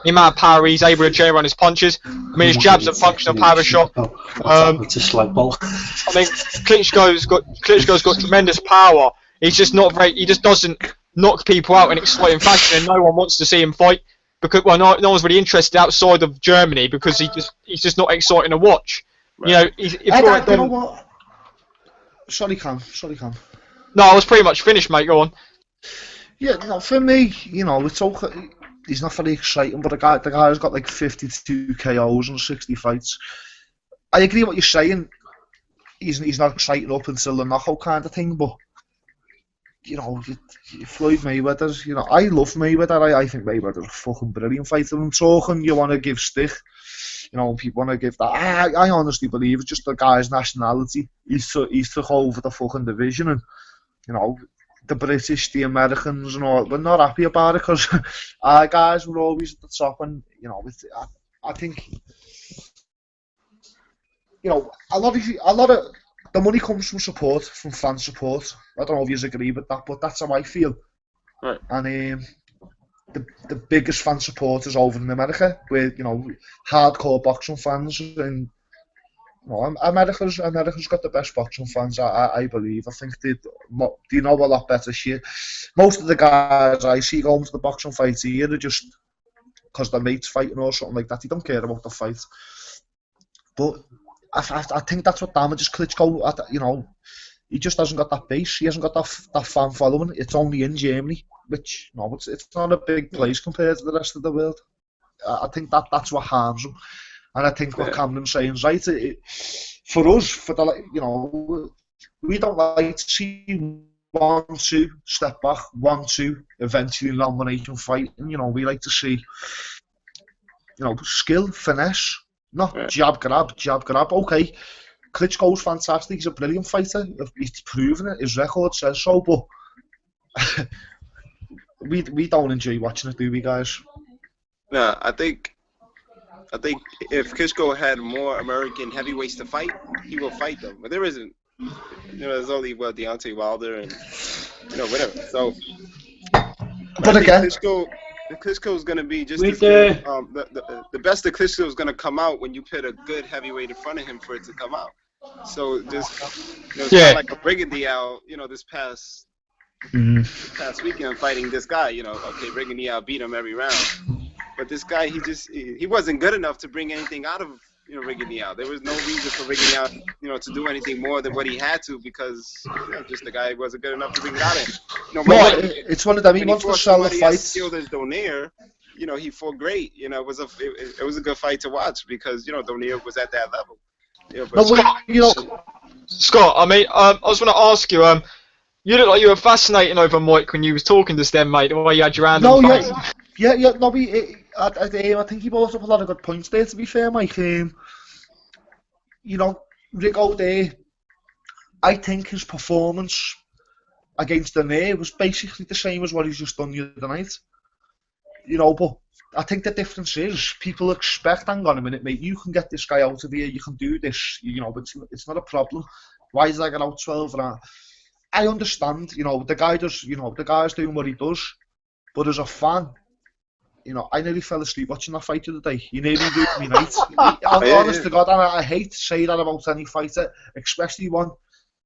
The amount of power he's able to generate on his punches. I mean, his jab's a functional power shot. It's a slag ball. I mean, Klitschko's got tremendous power. He's just not very. He just doesn't knock people out in exciting fashion, and no one wants to see him fight because no one's really interested outside of Germany because he's just not exciting to watch. Right. You know, you know what? Sorry, Cam. No, I was pretty much finished, mate. Go on. Yeah, no, for me, you know, it's okay. He's not very exciting, but the guy's got like 52 KOs and 60 fights. I agree with what you're saying. He's not exciting up until the knockout kind of thing, but you know, Floyd Mayweather. You know, I love Mayweather. I think Mayweather's a fucking brilliant fighter. I'm talking. You want to give stick. You know, people want to give that. I honestly believe it's just the guy's nationality. He's took over the fucking division, and you know, the British, the Americans, and all. We're not happy about it because our guys were always at the top, and you know, I think, you know, a lot of the money comes from support, from fan support. I don't know if you agree with that, but that's how I feel. Right. And the biggest fan support is over in America, where you know, hardcore boxing fans, and you know, America's got the best boxing fans. I believe. I think they know a lot better shit. Most of the guys I see going to the boxing fights here are just because their mates fighting or something like that. They don't care about the fight. But I think that's what damages Klitschko. You know, he just hasn't got that base. He hasn't got that fan following. It's only in Germany, which it's not a big place compared to the rest of the world. I think that's what harms him. And I think what Camden's saying is right. For us, you know, we don't like to see 1-2 step back, 1-2 eventually nomination fight. And you know, we like to see, you know, skill, finesse, not jab grab. Okay, Klitschko's fantastic. He's a brilliant fighter. He's proven it. His record says so. But we don't enjoy watching it, do we, guys? No, I think if Klitschko had more American heavyweights to fight, he will fight them. But there isn't. You know, there's only Deontay Wilder and you know whatever. So, but again, Klitschko's going to be just as good. The best of Klitschko is going to come out when you put a good heavyweight in front of him for it to come out. So just it's kind of like a Rigondeaux, you know, this past weekend fighting this guy. You know, okay, Rigondeaux beat him every round. But this guy, he wasn't good enough to bring anything out of, you know, Rigondeaux. There was no reason for Rigondeaux, you know, to do anything more than what he had to because, you know, just the guy wasn't good enough to bring it out of him. You know, it's one of them. He wants to sell the fight. Skilled as Donaire, you know, he fought great. You know, it was a good fight to watch because, you know, Donaire was at that level. Yeah, but Scott, I mean, I was going to ask you. You look like you were fascinating over Mike when you was talking to them, mate. The way you had your hand on the face. I think he brought up a lot of good points there, to be fair, Mike. You know, Rigo there, I think his performance against Donaire was basically the same as what he's just done the other night. You know, but I think the difference is people expect, hang on a minute, mate, you can get this guy out of here, you can do this, you know, but it's not a problem. Why is I get out 12 rounds? I understand, you know, the guy's doing what he does, but as a fan, you know, I nearly fell asleep watching that fight the other day. You nearly do me night. Honest to God, and I hate to say that about any fighter, especially one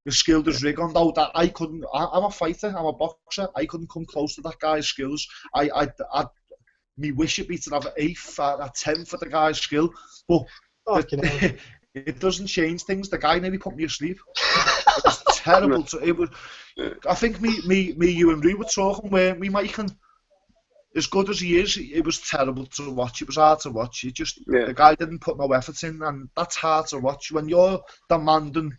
as skilled as Rigondeaux. That I'm a fighter, I'm a boxer. I couldn't come close to that guy's skills. Me wish it'd be to have an 8th, a 10th for the guy's skill, but it doesn't change things. The guy nearly put me asleep. It was terrible. I think me, you and Rue were talking where we making. As good as he is, it was terrible to watch. It was hard to watch. The guy didn't put no effort in, and that's hard to watch when you're demanding,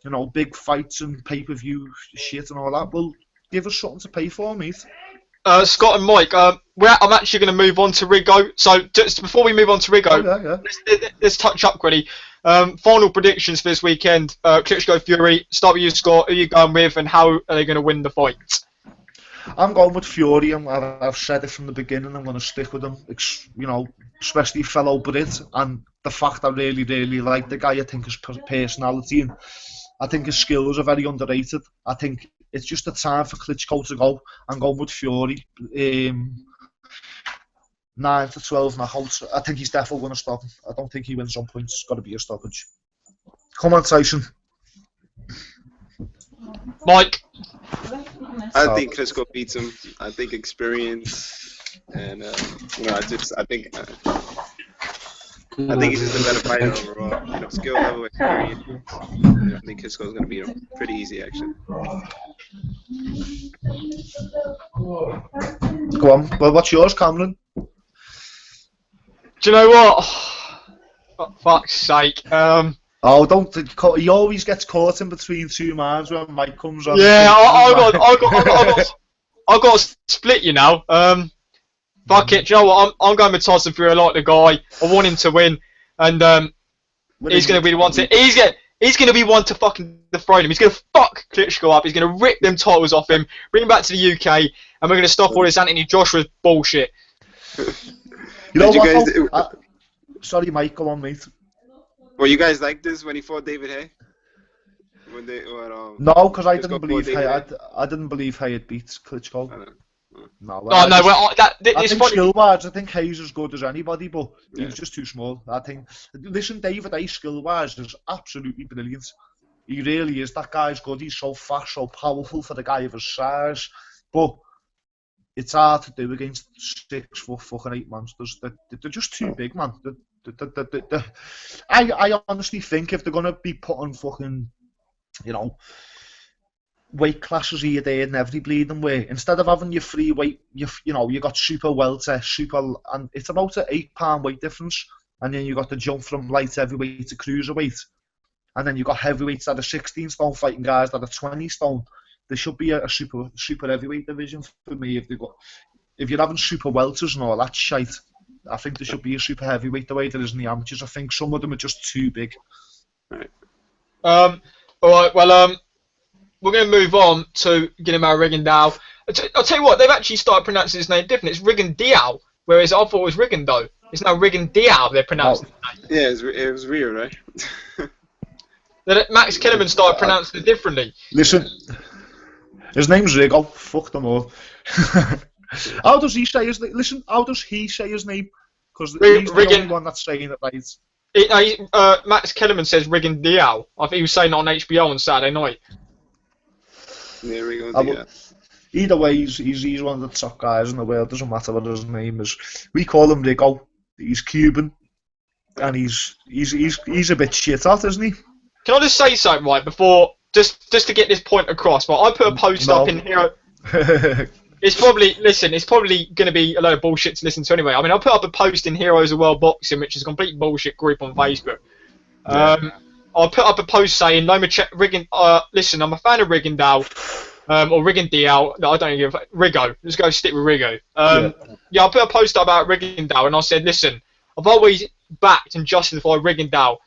you know, big fights and pay-per-view shit and all that. Well, give us something to pay for, mate. Scott and Mike, I'm actually going to move on to Rigo. So just before we move on to Rigo, let's touch up quickly. Final predictions for this weekend. Klitschko Fury. Start with you, Scott. Who are you going with, and how are they going to win the fight? I'm going with Fury. I've said it from the beginning. I'm going to stick with him. You know, especially fellow Brit, and the fact I really, really like the guy. I think his personality and I think his skills are very underrated. I think it's just a time for Klitschko to go. I'm going with Fury. 9 to 12 knockouts. I think he's definitely going to stop him. I don't think he wins on points. It's got to be a stoppage. Come on, Tyson. Mike. I think Klitschko beats him. I think experience and I think he's just a better fighter overall. Skill level, experience. I think Klitschko's gonna beat him pretty easy, actually. Go on. Well, what's yours, Cameron? Do you know what? For fuck's sake. Oh, don't! He always gets caught in between two minds when Mike comes on. Yeah, I got to split you now. Fuck it, do you know what? I'm going with Tyson Fury. I like the guy. I want him to win, and he's going to be the one to. He's going to be one to fucking dethrone him. He's going to fuck Klitschko up. He's going to rip them titles off him, bring him back to the UK, and we're going to stop all this Anthony Joshua's bullshit. You know what? Sorry, Mike. Go on, mate. Were you guys like this when he fought David Haye? No, because I didn't believe Haye. I didn't believe Haye had beat Klitschko. No. It's think funny. skill-wise, I think Haye's as good as anybody, but he was just too small. I think. Listen, David Haye skill-wise is absolutely brilliant. He really is. That guy's good. He's so fast, so powerful for the guy of his size. But it's hard to do against 6 foot fucking 8 monsters. They're just too big, man. I honestly think if they're gonna be putting fucking, weight classes here, there, and every bleeding way, instead of having your free weight, you got super welter, and it's about an 8-pound weight difference, and then you got the jump from light heavyweight to cruiserweight, and then you got heavyweights that are 16 stone fighting guys that are 20 stone. There should be a super heavyweight division for me if you're having super welters and all that shite. I think there should be a super heavyweight the way there is in the amateurs. I think some of them are just too big. Right. All right. Well, we're going to move on to Guillermo Rigondeaux. I'll tell you what, they've actually started pronouncing his name different. It's Rigondeaux, whereas I thought it was Rigondeaux. It's now Rigondeaux they're pronouncing his name. Yeah, it was weird, right? Then Max Kellerman started pronouncing it differently. Listen, his name's Rigo. Fuck them all. How does he say his name? Listen, how does he say his name? Because he's the only one that's saying it right. Max Kellerman says Rigondeaux. I think he was saying it on HBO on Saturday night. Yeah, Rigondeaux. Either way, he's one of the top guys in the world. Doesn't matter what his name is. We call him Rigo. He's Cuban, and he's a bit shit out, isn't he? Can I just say something right before, just to get this point across? Well, I put a post up in here. It's probably going to be a load of bullshit to listen to anyway. I mean, I'll put up a post in Heroes of World Boxing, which is a complete bullshit group on Facebook. I'll put up a post saying, listen, I'm a fan of Rigondeaux, or Rigondeaux, no, I don't give a Rigo. Let's go stick with Rigo. I'll put a post up about Rigondeaux, and I said, listen, I've always backed and justified Rigondeaux,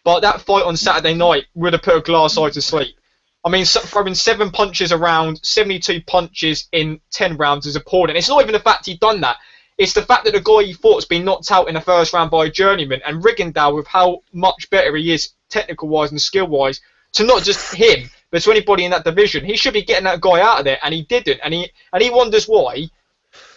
but that fight on Saturday night would have put a glass eye to sleep. I mean, throwing 7 punches around, 72 punches in 10 rounds is appalling. It's not even the fact he'd done that. It's the fact that the guy he fought's been knocked out in the first round by a journeyman, and Rigondeaux, with how much better he is technical-wise and skill-wise, to not just him, but to anybody in that division, he should be getting that guy out of there, and he didn't. And he wonders why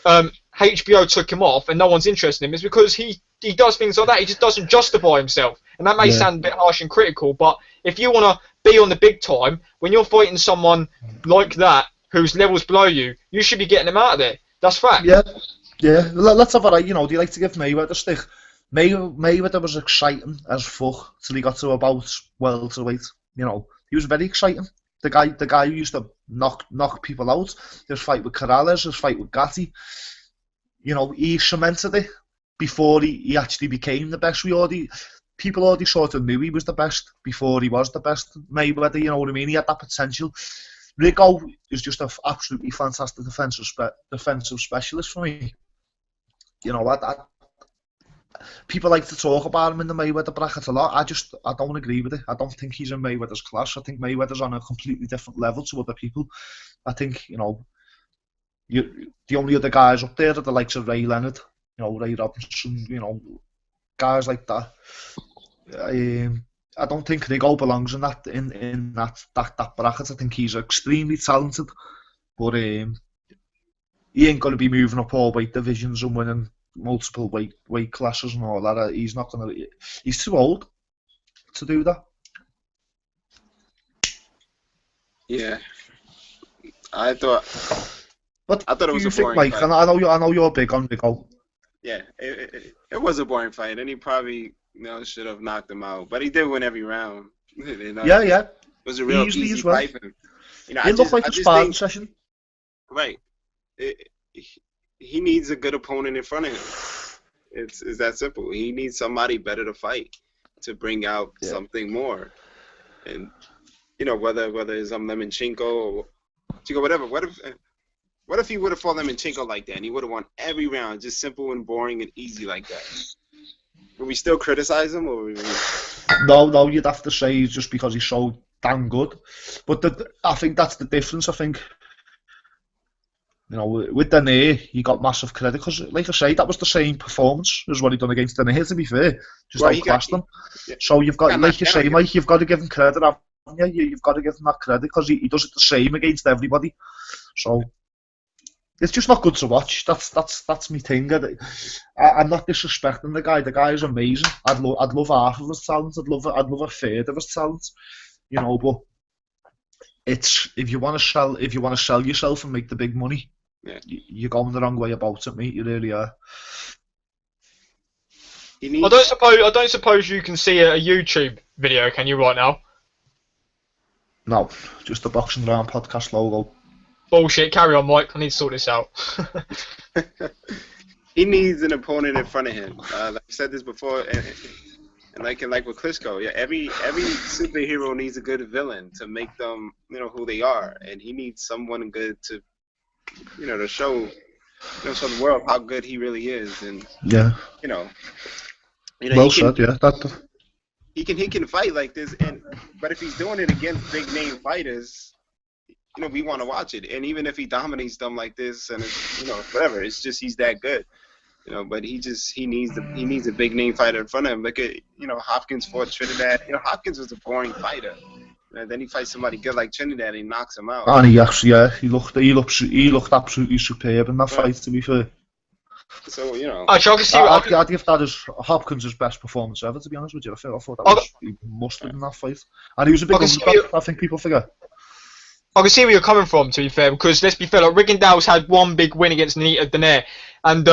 HBO took him off and no one's interested in him. It's because he does things like that. He just doesn't justify himself. And that may sound a bit harsh and critical, but if you want to be on the big time, when you're fighting someone like that, whose level's below you, you should be getting him out of there. That's fact. Yeah. Let's have a right. Do you like to give Mayweather stick? Mayweather was exciting as fuck till he got to about welterweight. He was very exciting. The guy who used to knock people out. His fight with Corrales, his fight with Gatti. He cemented it before he actually became the best. People already sort of knew he was the best before he was the best. Mayweather, you know what I mean? He had that potential. Rigo is just an absolutely fantastic defensive specialist for me. People like to talk about him in the Mayweather bracket a lot. I don't agree with it. I don't think he's in Mayweather's class. I think Mayweather's on a completely different level to other people. I think, the only other guys up there are the likes of Ray Leonard, Ray Robinson, guys like that. I don't think Rigo belongs in that bracket. I think he's extremely talented, but he ain't going to be moving up all weight divisions and winning multiple weight classes and all that. He's not going to. He's too old to do that. Yeah, I thought it was a boring Mike, fight. I know you're big on Rigo. Yeah, it was a boring fight, and he probably should have knocked him out, but he did win every round. Yeah. It was a real Easily easy as well. fight for him. It looked like a sparring session. Right. He needs a good opponent in front of him. It's that simple. He needs somebody better to fight to bring out something more. And whether it's Lomachenko or Chico, whatever. What if he would have fought Lomachenko like that and he would have won every round, just simple and boring and easy like that? Would we still criticize him, or would we... No, you'd have to say just because he's so damn good. But I think that's the difference. I think, with Danae, he got massive credit because, like I say, that was the same performance as what he done against Danae, to be fair. Just outclassed him. Yeah. So you've got, like you say, Mike, you've got to give him credit, haven't you? You've got to give him that credit because he does it the same against everybody. So it's just not good to watch. That's my thing. I'm not disrespecting the guy. The guy is amazing. I'd love half of his talent. I'd love a third of his talent. But it's if you want to sell yourself and make the big money, you're going the wrong way about it, mate. You really are. I don't suppose you can see a YouTube video, can you, right now? No, just the Boxing Round podcast logo. Bullshit. Carry on, Mike. I need to sort this out. He needs an opponent in front of him. Like I said this before, and like with Klitschko, every superhero needs a good villain to make them, who they are, and he needs someone good to, to show the world how good he really is, and well said. That. He can fight like this, but if he's doing it against big name fighters, we want to watch it. And even if he dominates them like this, and it's, whatever, it's just he's that good, But he needs a big name fighter in front of him. Look at Hopkins fought Trinidad. Hopkins was a boring fighter. And then he fights somebody good like Trinidad, and he knocks him out. And he actually, he looked absolutely superb in that fight. To be fair. So I'd give that as Hopkins' best performance ever. To be honest with you, I thought that was he mustard in that fight, and he was a big underdog. I think people forget. I can see where you're coming from, to be fair, because let's be fair, like Rigondeaux's had one big win against Nita Donaire, and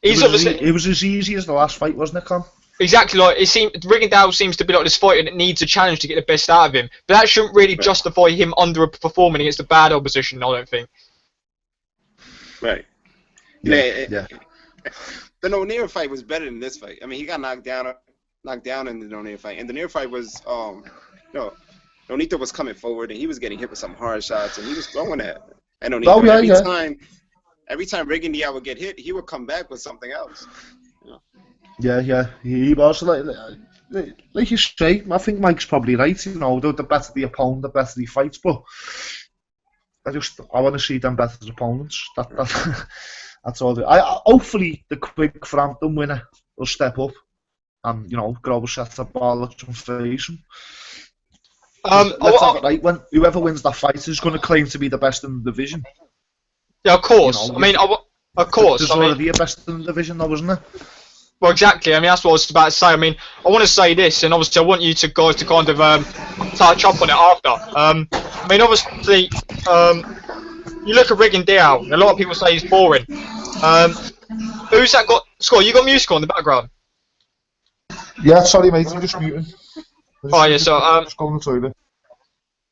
it was as easy as the last fight, wasn't it, Con? Exactly, like Rigondeaux seems to be like this fighter that needs a challenge to get the best out of him, but that shouldn't really justify him underperforming against a bad opposition, I don't think. Right. Yeah. The Donaire fight was better than this fight. I mean, he got knocked down in the Donaire fight, and the Donaire fight was Nonito was coming forward and he was getting hit with some hard shots and he was throwing at Nonito. Every time Rigondeaux would get hit, he would come back with something else. Yeah, he was like you say. I think Mike's probably right. The better the opponent, the better he fights. But I want to see them better as opponents. That's all. Hopefully the quick Frampton winner will step up and grow a set of balls and face him. Let's have it right. When whoever wins that fight is going to claim to be the best in the division. Yeah, of course. Of course. There's already a best in the division, though, isn't there? Well, exactly. I mean, that's what I was about to say. I mean, I want to say this, and obviously, I want you guys to kind of touch up on it after. I mean, obviously, you look at Rigondeaux, and a lot of people say he's boring. Who's that got? Scott, you got music on in the background? Yeah, sorry, mate. I'm just muting. Just going to the toilet.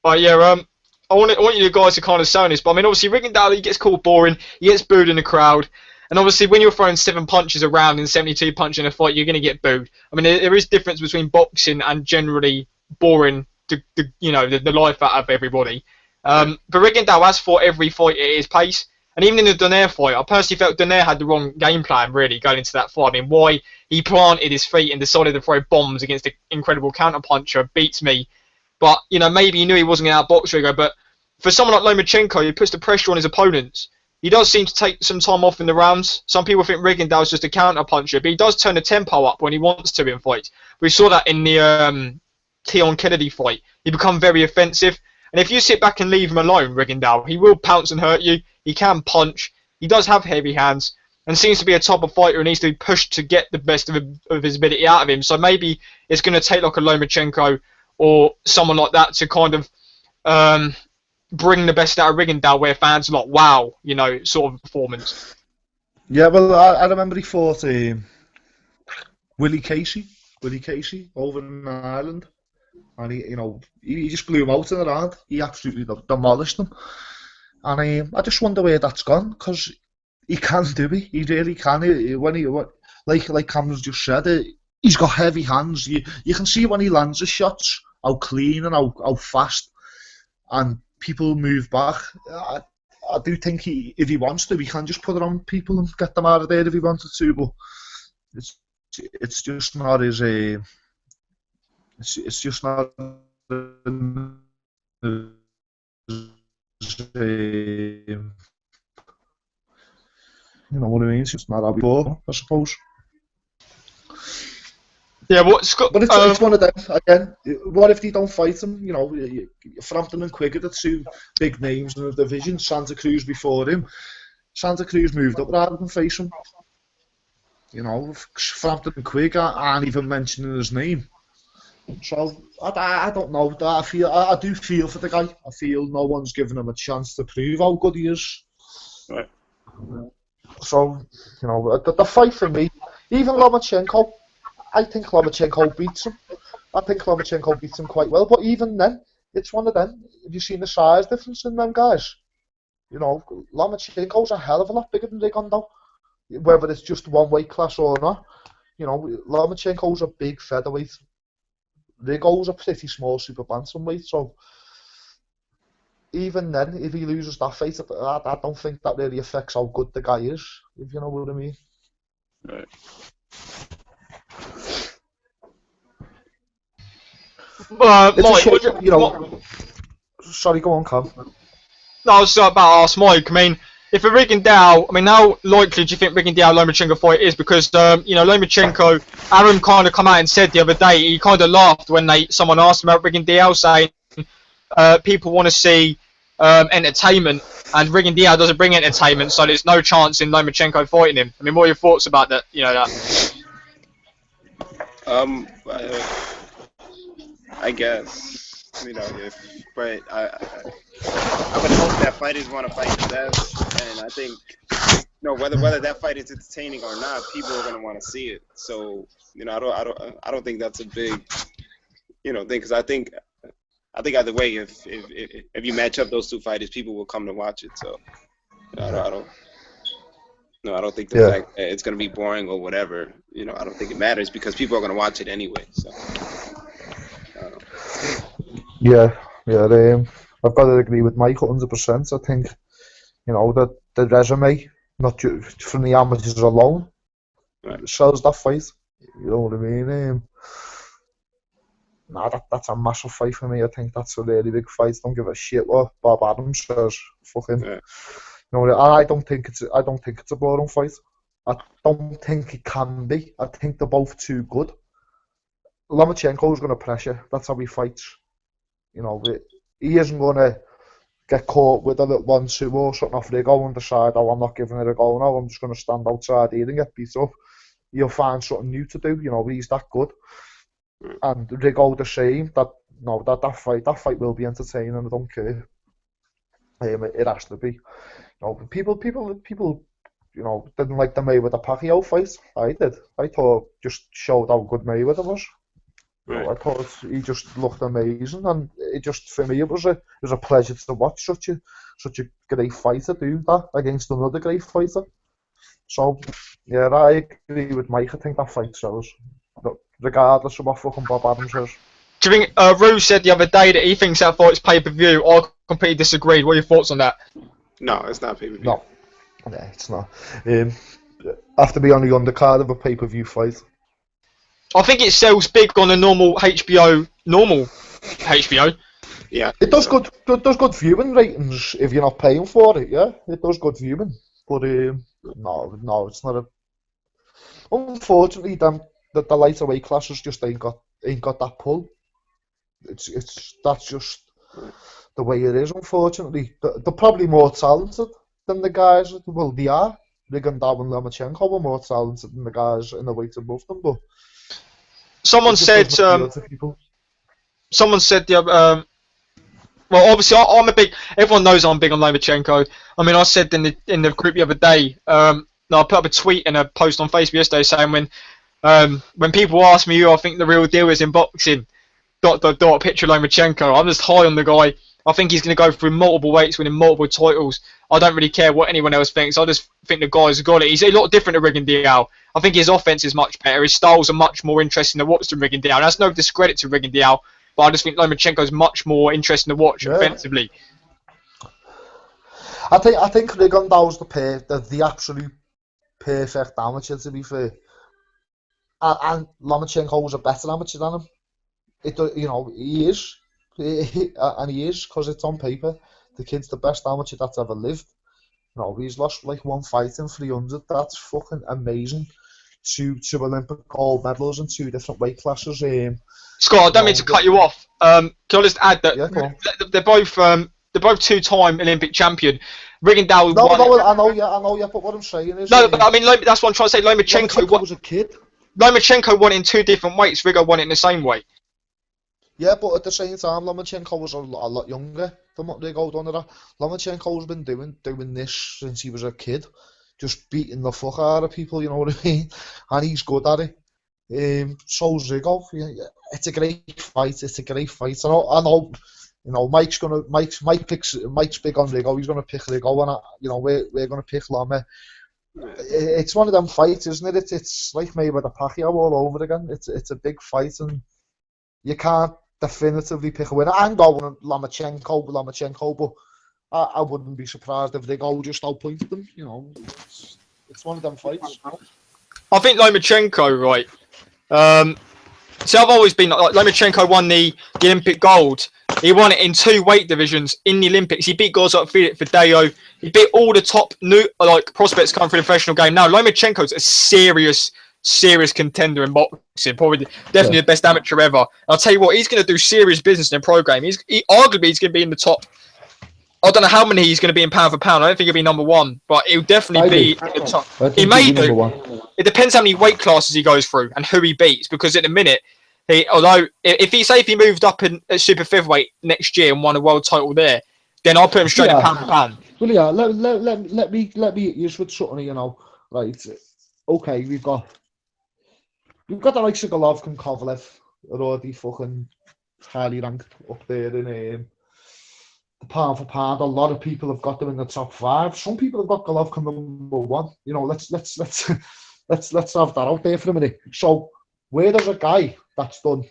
I want you guys to kind of say on this, but I mean, obviously, Rigondeaux, he gets called boring, he gets booed in the crowd, and obviously, when you're throwing 7 punches around and 72 punches in a fight, you're going to get booed. I mean, there is difference between boxing and generally boring the life out of everybody. But Rigondeaux has fought every fight at his pace, and even in the Donaire fight, I personally felt Donaire had the wrong game plan, really, going into that fight. I mean, why he planted his feet and decided to throw bombs against an incredible counter-puncher beats me. But, maybe he knew he wasn't going to outbox Rigo, but for someone like Lomachenko, he puts the pressure on his opponents. He does seem to take some time off in the rounds. Some people think Rigondeaux is just a counter-puncher, but he does turn the tempo up when he wants to in fights. We saw that in the Tion Kennedy fight. He become very offensive. And if you sit back and leave him alone, Rigondeaux, he will pounce and hurt you. He can punch. He does have heavy hands and seems to be a type of fighter who needs to be pushed to get the best of his ability out of him. So maybe it's going to take like a Lomachenko or someone like that to kind of bring the best out of Rigondeaux, where fans are like, wow, you know, sort of performance. Yeah, well, I remember he fought Willie Casey over in Ireland, and he just blew him out in the round. He absolutely demolished him, and I just wonder where that's gone, because he can do it. He really can. Like Cameron's just said, he's got heavy hands. You can see when he lands his shots, how clean and how fast, and people move back. I do think if he wants to, he can just put it on people and get them out of there if he wanted to. But it's just not as it's just not you know what I mean? It's just not how we go, I suppose. Yeah, but it's one of them again. What if they don't fight him? You know, Frampton and Quigg are the two big names in the division. Santa Cruz before him. Santa Cruz moved up rather than face him. You know, Frampton and Quigg aren't even mentioning his name. So I don't know. I do feel for the guy. I feel no one's giving him a chance to prove how good he is. Right. So you know, the fight for me, even Lomachenko. I think Lomachenko beats him. I think Lomachenko beats him quite well. But even then, it's one of them. Have you seen the size difference in them guys? You know, Lomachenko's a hell of a lot bigger than Rigondeaux, whether it's just one weight class or not. You know, Lomachenko's a big featherweight. Rigondeaux's a pretty small super bantamweight. So even then, if he loses that fight, I don't think that really affects how good the guy is. If you know what I mean. Right. Mike, you know. Sorry, go on, Cam. No, I was about to ask Mike. I mean, if a Rigondeaux, I mean, how likely do you think Rigondeaux-Lomachenko fight is? Because you know, Lomachenko, Aaron kind of come out and said the other day, he kind of laughed when someone asked him about Rigondeaux, saying people want to see entertainment, and Rigondeaux doesn't bring entertainment, so there's no chance in Lomachenko fighting him. I mean, what are your thoughts about that? You know that. I guess, you know, but I would hope that fighters want to fight the best, and I think, you know, whether that fight is entertaining or not, people are going to want to see it. So, you know, I don't think that's a big, you know, thing, because I think either way, if you match up those two fighters, people will come to watch it. So, I don't think the fact that it's going to be boring or whatever, you know, I don't think it matters, because people are going to watch it anyway. So. Yeah, I've got to agree with Mike 100%. I think, you know, that the resume, not just from the amateurs alone, shows that fight. You know what I mean? That's a massive fight for me. I think that's a really big fight. Don't give a shit what Bob Adams says. Fucking, you know, I don't think it's a boring fight. I don't think it can be. I think they're both too good. Lomachenko's going to pressure. That's how he fights. You know, he isn't going to get caught with a little 1-2 or something off Rigo and decide, oh, I'm not giving it a go now, I'm just going to stand outside here and get beat up. He'll find something new to do. You know, he's that good. And Rigo the same. That fight will be entertaining. I don't care. It has to be. You know, people, you know, didn't like the Mayweather Pacquiao fight. I did. I thought just showed how good Mayweather was. Right. I thought he just looked amazing, and it just, for me, it was a pleasure to watch such a great fighter do that against another great fighter. So yeah, I agree with Mike. I think that fight shows, regardless of what fucking Bob Adams says. Do you think Rue said the other day that he thinks that fight's pay-per-view? I completely disagreed. What are your thoughts on that? No, it's not pay-per-view. No, it's not. Have to be on the undercard of a pay-per-view fight. I think it sells big on a normal HBO. Yeah. It does good viewing ratings if you're not paying for it. Yeah, it does good viewing. But no, it's not a. Unfortunately, the lighter weight classes just ain't got that pull. That's just the way it is, unfortunately. They're probably more talented than the guys. Well, they are. Rigondeaux and Lomachenko are more talented than the guys in the weight above them, but someone said the other. Well, obviously, I'm a big. Everyone knows I'm big on Lomachenko. I mean, I said in the group the other day. I put up a tweet and a post on Facebook yesterday saying when people ask me who I think the real deal is in boxing, ... picture Lomachenko. I'm just high on the guy. I think he's going to go through multiple weights, winning multiple titles. I don't really care what anyone else thinks. I just think the guy's got it. He's a lot different to Rigondeaux. I think his offense is much better. His styles are much more interesting to watch than Rigondeaux. That's no discredit to Rigondeaux, but I just think Lomachenko's much more interesting to watch offensively. I think Rigondeaux's the absolute perfect amateur, to be fair. And Lomachenko was a better amateur than him. He is, and he is, because it's on paper. The kid's the best amateur that's ever lived. He's lost like one fight in 300. That's fucking amazing. Two Olympic gold medals in 2 different weight classes. Scott, I don't mean to cut you off. Can I just add that they're both 2-time Olympic champion. Rigondeaux. I know, but what I'm saying is. No, but I mean, that's what I'm trying to say. Lomachenko was a kid. Lomachenko won it in 2 different weights. Rigo won it in the same weight. Yeah, but at the same time, Lomachenko was a lot younger than what Rigo done. Lomachenko's been doing this since he was a kid, just beating the fuck out of people. You know what I mean? And he's good at it. So's Rigo. Yeah, it's a great fight. I know. Mike's big on Rigo. He's gonna pick Rigo, and we're gonna pick Loma. It's one of them fights, isn't it? It's like maybe the Pacquiao all over again. It's a big fight, and you can't definitively pick a winner. I'm going Lomachenko, but I wouldn't be surprised if Rigo just outpointed them. It's one of them fights. I think Lomachenko, right? So I've always been like Lomachenko won the Olympic gold. He won it in 2 weight divisions in the Olympics. He beat guys like Felix Fideo. He beat all the top new prospects coming for the professional game. Now Lomachenko's a serious contender in boxing. Definitely the best amateur ever. I'll tell you what, he's going to do serious business in the pro game. Arguably he's going to be in the top. I don't know how many he's going to be in pound for pound. I don't think he'll be number 1, but he'll definitely be in the top. He may do. It depends how many weight classes he goes through and who he beats. Because at the minute, if he moved up in super featherweight next year and won a world title there, then I'll put him straight in pound for pound. Well, yeah, let me hit you with something. Right? Okay, we've got the likes of Golovkin and Kovalev are already fucking highly ranked up there in the pound for pound. A lot of people have got them in the top 5. Some people have got Golovkin number 1. Let's have that out there for a minute. So where there's a guy that's done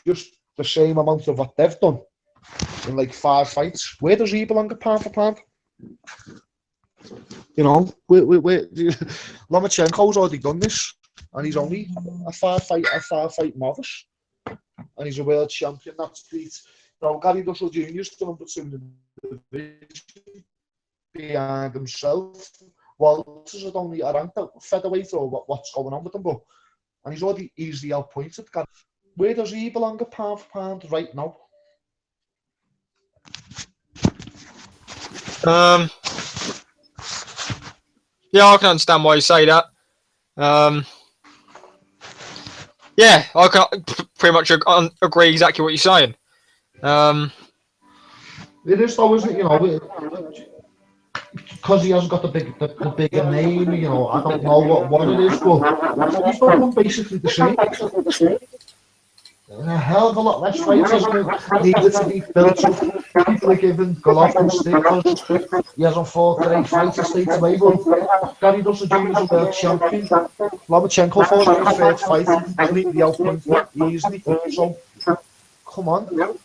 just the same amount of what they've done in like 5 fights, where does he belong at pound for pound? Lomachenko's already done this, and he's only a 5-fight novice, and he's a world champion. That's great. Gary Russell Jr. is still number 2 in the division behind himself. Walters is only a ranked featherweight, or what's going on with him, and he's already easily outpointed. Where does he belong at pound for pound right now? Yeah, I can understand why you say that. Yeah, I can pretty much agree exactly what you're saying. It is though, isn't it? Because he hasn't got the bigger name, I don't know what it is, but he's both basically the same. A hell of a lot less fights needed to be built up. People are giving Golovkin stick because he hasn't fought great fights and stayed away, but Gary Russell Jr. is a world champion. Lomachenko fought his first fight and completely outpointed easily. So, come on.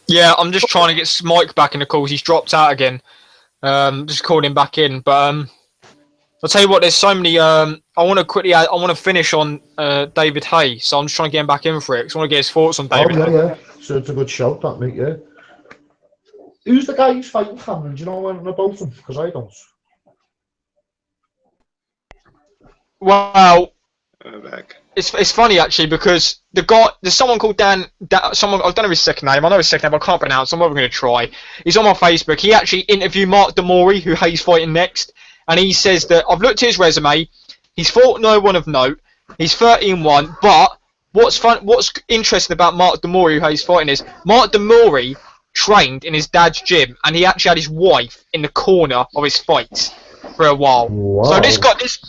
Yeah, I'm just trying to get Mike back in the calls. He's dropped out again. Just called him back in. But I'll tell you what, there's so many. I want to finish on David Haye. So I'm just trying to get him back in for it. Because I want to get his thoughts on David Haye. Yeah. So it's a good shout, that, mate, yeah. Who's the guy who's fighting Cameron? Do you know anything about him? Because I don't. Well, back. it's funny actually because there's someone called Dan, someone I don't know his second name. I know his second name. I can't pronounce. I'm not even going to try. He's on my Facebook. He actually interviewed Mark Demori, who Haye's fighting next, and he says that I've looked at his resume. He's fought no one of note. He's 30-1. But what's interesting about Mark Demori, who Haye's fighting, is Mark Demori trained in his dad's gym, and he actually had his wife in the corner of his fights for a while. Wow. So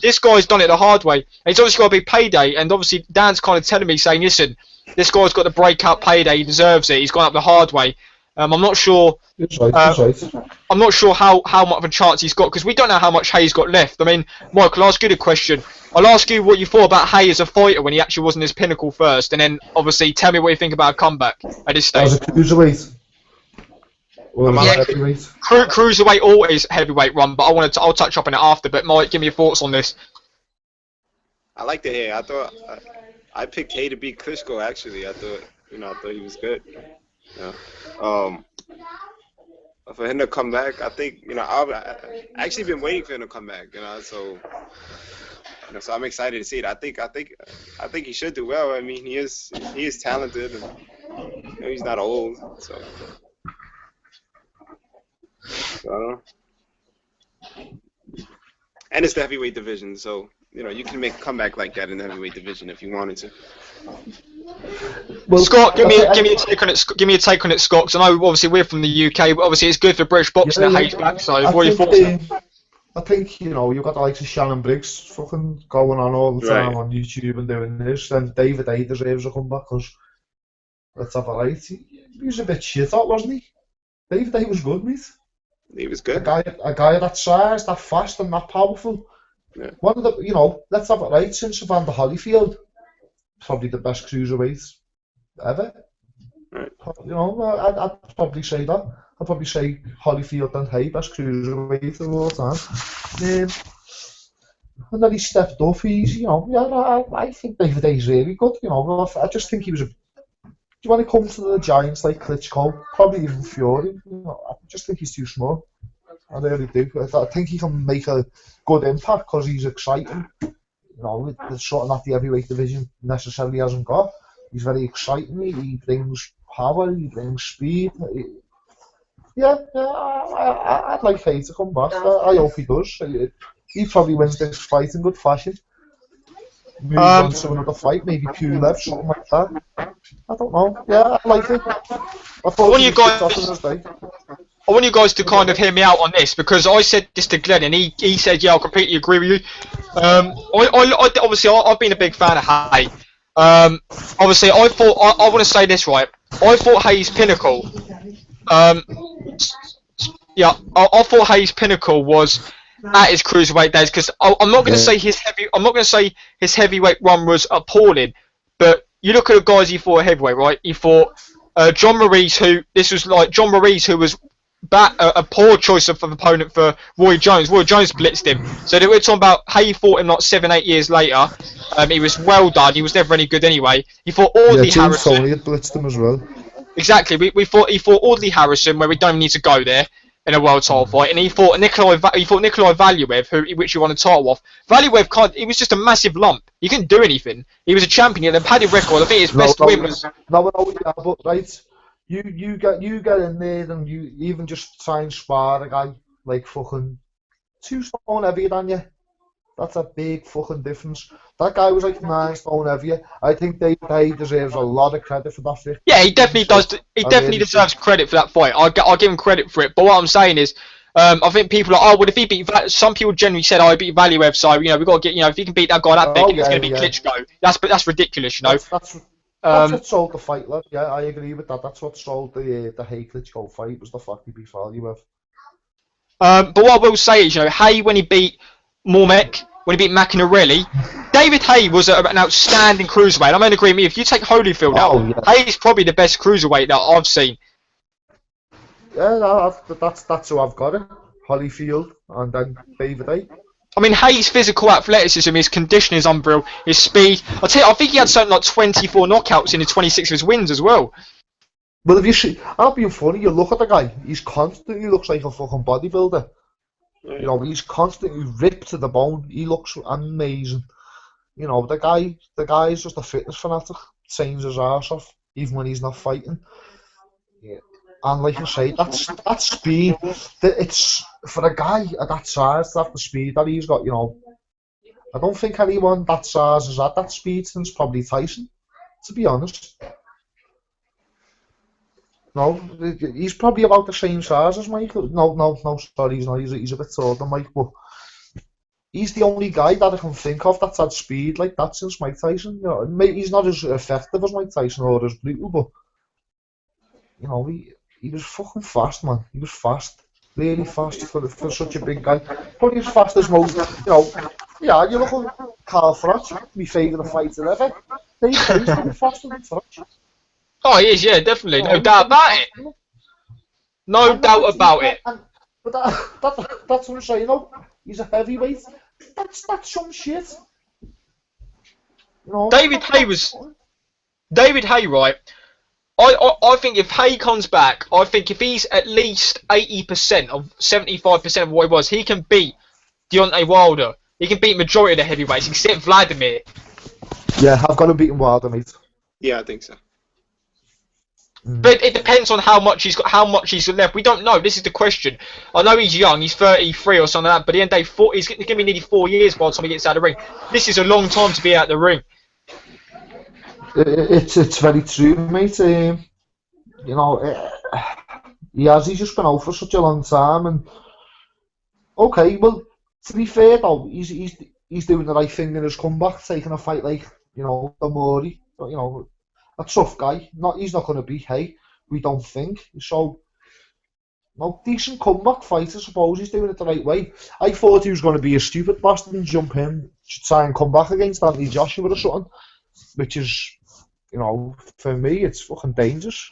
this guy's done it the hard way. And he's obviously got a big payday, and obviously Dan's kind of telling me, saying, listen, this guy's got the breakout payday, he deserves it, he's gone up the hard way. I'm not sure. I'm not sure how much of a chance he's got, because we don't know how much Haye's got left. I mean, Michael, I'll ask you the question. I'll ask you what you thought about Haye as a fighter when he actually wasn't his pinnacle first, and then obviously tell me what you think about a comeback at this stage. As a cruiserweight. Cruiserweight always heavyweight run, but I'll touch up on it after. But Mike, give me your thoughts on this. I like the Haye. I picked Haye to beat Klitschko. Actually, I thought he was good. For him to come back, I think I've actually been waiting for him to come back. So I'm excited to see it. I think he should do well. I mean, he is talented, and he's not old, so. I don't know. And it's the heavyweight division, so you can make a comeback like that in the heavyweight division if you wanted to. Well, Scott, give me a take on it. Give me a take on it, Scott. Because I know obviously we're from the UK, but obviously it's good for British boxing that Haye's back. So what are your thoughts? I think you've got the likes of Shannon Briggs fucking going on all the time on YouTube and doing this, and David Haye deserves a comeback because let's have a right. He was a bit shit out, wasn't he? David Haye was good, mate. He was good. A guy that size, that fast, and that powerful. Yeah. One of the, let's have it right. Since Evander Holyfield, probably the best cruiserweight ever. Right. I'd probably say that. I'd probably say Holyfield and Haye best cruiserweight of all time. And then he stepped up. I think David Haye's really good. I just think he was when it comes to the giants like Klitschko, probably even Fury, I just think he's too small. I really do. I think he can make a good impact because he's exciting. It's something that the heavyweight division necessarily hasn't got. He's very exciting. He brings power. He brings speed. I'd like Haye to come back. I hope he does. He probably wins this fight in good fashion. Move on to another fight, maybe Pulev, something like that. I don't know. Yeah, I like it. I want you guys to kind of hear me out on this, because I said this to Glenn and he said, yeah, I completely agree with you. Obviously, I've been a big fan of Haye. Obviously, I want to say this right. I thought Haye's pinnacle. I thought Haye's pinnacle was at his cruiserweight days, because I'm not going to say his heavyweight run was appalling, but you look at the guys he fought at heavyweight, right? He fought John Maurice, who was a poor choice of opponent for Roy Jones. Roy Jones blitzed him. So we're talking about Haye fought him like 7-8 years later. He was well done. He was never any good anyway. He fought Audley Harrison. Tony had blitzed him as well. Exactly. He fought Audley Harrison, where we don't need to go there, in a world title fight, and he fought Nikolai Valuev, which he won a title off. Valuev he was just a massive lump. He couldn't do anything. He was a champion. He had a record. I think his best win was. But right, you get in there and you even just try and spar a guy like fucking 2 stone heavier than you. That's a big fucking difference. That guy was like 9 stone heavier. I think David Haye deserves a lot of credit for that fight. Yeah, he definitely does. He definitely deserves credit for that fight. I'll give him credit for it. But what I'm saying is, I think people are, if he beat, some people generally said, he beat Valuev, so we've got to get, if he can beat that guy that big, it's going to be Klitschko. That's ridiculous, That's what sold the fight, lad. Yeah, I agree with that. That's what sold the Haye Klitschko fight, was the fact he beat Valuev. But what I will say is, Haye, when he beat Mormek, when he beat McInerney, David Haye was an outstanding cruiserweight. I'm in agreement with you. If you take Holyfield out, Haye's probably the best cruiserweight that I've seen. Yeah, that's who I've got it. Holyfield and then David Haye. I mean, Haye's physical athleticism, his conditioning is unreal, his speed. I think he had something like 24 knockouts in the 26 of his wins as well. Well, if you see, I'll be funny, you look at the guy, he's constantly looks like a fucking bodybuilder. He's constantly ripped to the bone. He looks amazing. You know, the guy's just a fitness fanatic. Trains his arse off, even when he's not fighting. Yeah. And like I say, that speed, it's for a guy at that size to have the speed that he's got. You know, I don't think anyone that size has had that speed since probably Tyson, to be honest. No, he's probably about the same size as Mike. No, sorry, he's not. He's a bit taller than Mike, but he's the only guy that I can think of that's had speed like that since Mike Tyson. You know, maybe he's not as effective as Mike Tyson or as brutal, but you know, he was fucking fast, man. He was fast, really fast for such a big guy. Probably as fast as most. You know, yeah. You look at Carl Froch, my favourite fighter ever. He's probably faster than Froch. Oh, he is, yeah, definitely. No doubt about it. No doubt about it. But that's what I'm saying, you know. He's a heavyweight. That's some shit. You know, David Haye, right? I think if Haye comes back, I think if he's at least 80% of 75% of what he was, he can beat Deontay Wilder. He can beat majority of the heavyweights except Vladimir. Yeah, I've got to beat him Wilder, mate. Yeah, I think so. But it depends on how much he's got left. We don't know. This is the question. I know he's young. He's 33 or something like that. But at the end of the day, he's going to be nearly 4 years by the time he gets out of the ring. This is a long time to be out of the ring. It's very true, mate. You know, he's just been out for such a long time, and okay, well, to be fair though, he's doing the right thing in his comeback, taking a fight like, you know, Amori, you know, a tough guy. He's not going to be Haye, we don't think. So, no, decent comeback fight, I suppose. He's doing it the right way. I thought he was going to be a stupid bastard and jump in to try and come back against Anthony Joshua or something, which is, you know, for me, it's fucking dangerous.